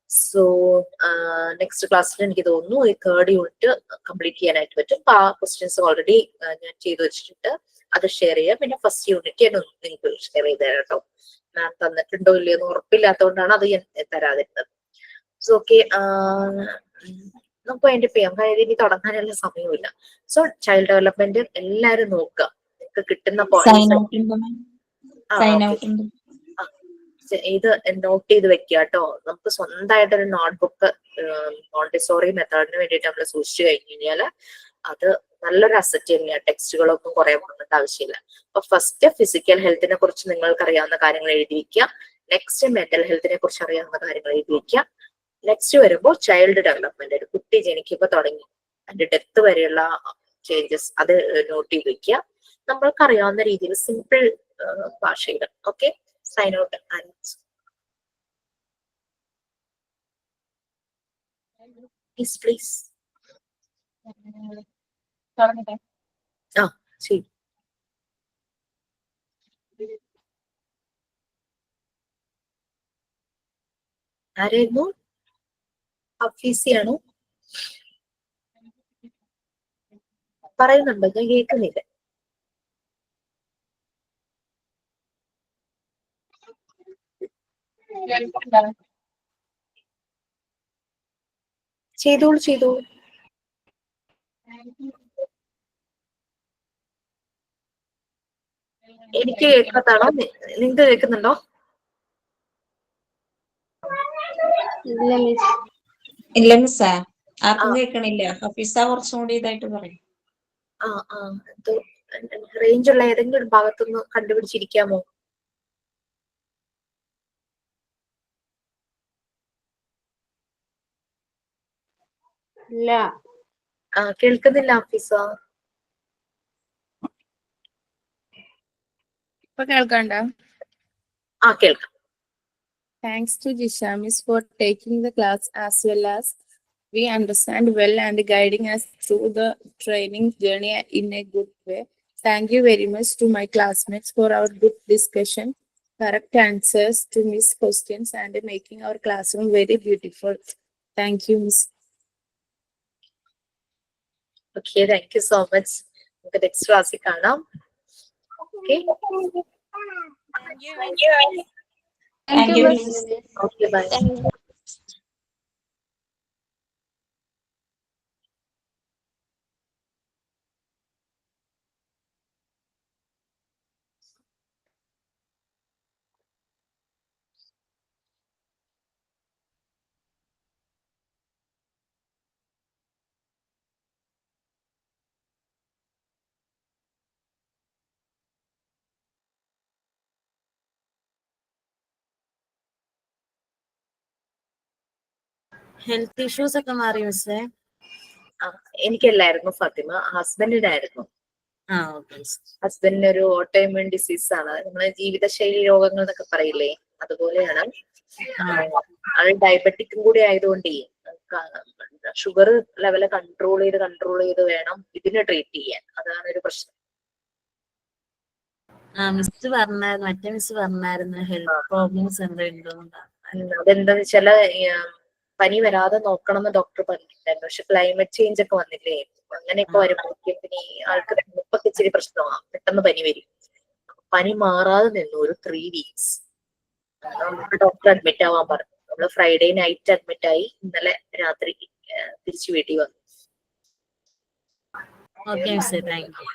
സോ നെക്സ്റ്റ് ക്ലാസ്സിൽ എനിക്ക് തോന്നുന്നു ഈ 3rd യൂണിറ്റ് കംപ്ലീറ്റ് ചെയ്യാനായിട്ട് പറ്റും. അപ്പൊ ആ ക്വസ്റ്റ്യൻസ് ഓൾറെഡി ഞാൻ ചെയ്തു വെച്ചിട്ടുണ്ട്, അത് ഷെയർ ചെയ്യാം. പിന്നെ ഫസ്റ്റ് യൂണിറ്റ് ഞാൻ നിങ്ങൾക്ക് ഷെയർ ചെയ്ത് തരാം കേട്ടോ. ഞാൻ തന്നിട്ടുണ്ടോ ഇല്ലയോ എന്ന് ഉറപ്പില്ലാത്തതുകൊണ്ടാണ് അത് ഞാൻ തരാതിരുന്നത്. സോ ഓക്കെ, നമുക്ക് അതിന്റെ ചെയ്യാം. കാര്യം ഇനി തുടങ്ങാനുള്ള സമയമില്ല. സോ ചൈൽഡ് ഡെവലപ്മെന്റ് എല്ലാവരും നോക്കുക. നിങ്ങൾക്ക് കിട്ടുന്ന ഇത് നോട്ട് ചെയ്ത് വെക്കുക കേട്ടോ. നമുക്ക് സ്വന്തമായിട്ടൊരു നോട്ട്ബുക്ക് മോണ്ടിസോറി മെത്തേഡിന് വേണ്ടിയിട്ട് നമ്മൾ സൂക്ഷിച്ചു കഴിഞ്ഞു കഴിഞ്ഞാല് അത് നല്ലൊരു അസറ്റ് തന്നെയാണ്. ടെക്സ്റ്റുകളൊന്നും കുറെ വാങ്ങേണ്ട ആവശ്യമില്ല. അപ്പൊ ഫസ്റ്റ് ഫിസിക്കൽ ഹെൽത്തിനെ കുറിച്ച് നിങ്ങൾക്ക് അറിയാവുന്ന കാര്യങ്ങൾ എഴുതി വെക്കുക. നെക്സ്റ്റ് മെന്റൽ ഹെൽത്തിനെ കുറിച്ച് അറിയാവുന്ന കാര്യങ്ങൾ എഴുതി വെക്കുക. നെക്സ്റ്റ് വരുമ്പോൾ ചൈൽഡ് ഡെവലപ്മെന്റ്, ഒരു കുട്ടി ജനിക്കുമ്പോൾ തുടങ്ങി അതിന്റെ ഡെത്ത് വരെയുള്ള ചേഞ്ചസ് അത് നോട്ട് ചെയ്ത് വെക്കുക. നമ്മൾക്ക് അറിയാവുന്ന രീതിയിൽ സിമ്പിൾ ഭാഷയിൽ. ഓക്കെ. Sign out. പ്ലീസ്. ആ ശരി. ആരായിരുന്നു? ഹഫീസിയാണോ? പറയുന്നുണ്ടോ? ഞാൻ കേൾക്കുന്നില്ല. ചെയ്തോളൂ. എനിക്ക് കേൾക്കാത്താണോ? നിങ്ങൾക്ക് കേൾക്കുന്നുണ്ടോ? ഇല്ല മിസ്സേ, ആർക്കും കേൾക്കണില്ല. ഹഫീസ കുറച്ചും കൂടി ഇതായിട്ട് പറയും. റേഞ്ച് ഉള്ള ഏതെങ്കിലും ഭാഗത്തുനിന്ന് കണ്ടുപിടിച്ചിരിക്കാമോ? ഇല്ല. കേൾക്കുന്നില്ല ഹഫീസ? ഇപ്പൊ കേൾക്കണ്ടോ? കേൾക്കാം. Thanks to Jisha Miss for taking the class as well as we understand well and guiding us through the training journey in a good way. Thank you very much to my classmates for our good discussion, correct answers to Miss questions and making our classroom very beautiful. Thank you, Miss. Okay, thank you so much. നമുക്ക് next ക്ലാസ്സിൽ കാണാം. Okay. Thank you. Thank Thank you, you, Miss. Miss. Okay, bye. Health issues ഒക്കെ മാറി മിസ്സേ. എനിക്കല്ലായിരുന്നു Fathima, ഹസ്ബൻഡിനായിരുന്നു. Okay. ഹസ്ബൻഡിന് ഒരു autoimmune disease ആണ്. നമ്മളെ ജീവിതശൈലി രോഗങ്ങൾ എന്നൊക്കെ പറയില്ലേ, അതുപോലെയാണ്. അത് ഡയബറ്റിക്കും കൂടി ആയതുകൊണ്ടേ ഷുഗർ ലെവല് കൺട്രോൾ ചെയ്ത് വേണം ഇതിനെ ട്രീറ്റ് ചെയ്യാൻ. അതാണ് ഒരു പ്രശ്നം. മിസ് പറഞ്ഞായിരുന്നു, മറ്റേ മിസ് പറഞ്ഞായിരുന്നു ഹെൽത്ത് പ്രോബ്ലംസ് എന്തെങ്കിലും. അതെന്താന്ന് വെച്ചാല് പനി വരാതെ നോക്കണം എന്ന് ഡോക്ടർ പറഞ്ഞിട്ടുണ്ടായിരുന്നു. പക്ഷെ ക്ലൈമറ്റ് ചേഞ്ച് ഒക്കെ വന്നില്ലേ, അങ്ങനെയൊക്കെ വരുമ്പോഴേക്കും പിന്നെ ഈ ആൾക്ക് തണുപ്പൊക്കെ ഇച്ചിരി പ്രശ്നമാണ്, പെട്ടെന്ന് പനി വരും. പനി മാറാതെ നിന്നു ഒരു 3 weeks. ഡോക്ടർ അഡ്മിറ്റ് ആവാൻ പറഞ്ഞു. നമ്മള് ഫ്രൈഡേ നൈറ്റ് അഡ്മിറ്റ് ആയി, ഇന്നലെ രാത്രി തിരിച്ചു വീട്ടിൽ വന്നു. ഓക്കെ മിസ്സേ, താങ്ക് യു.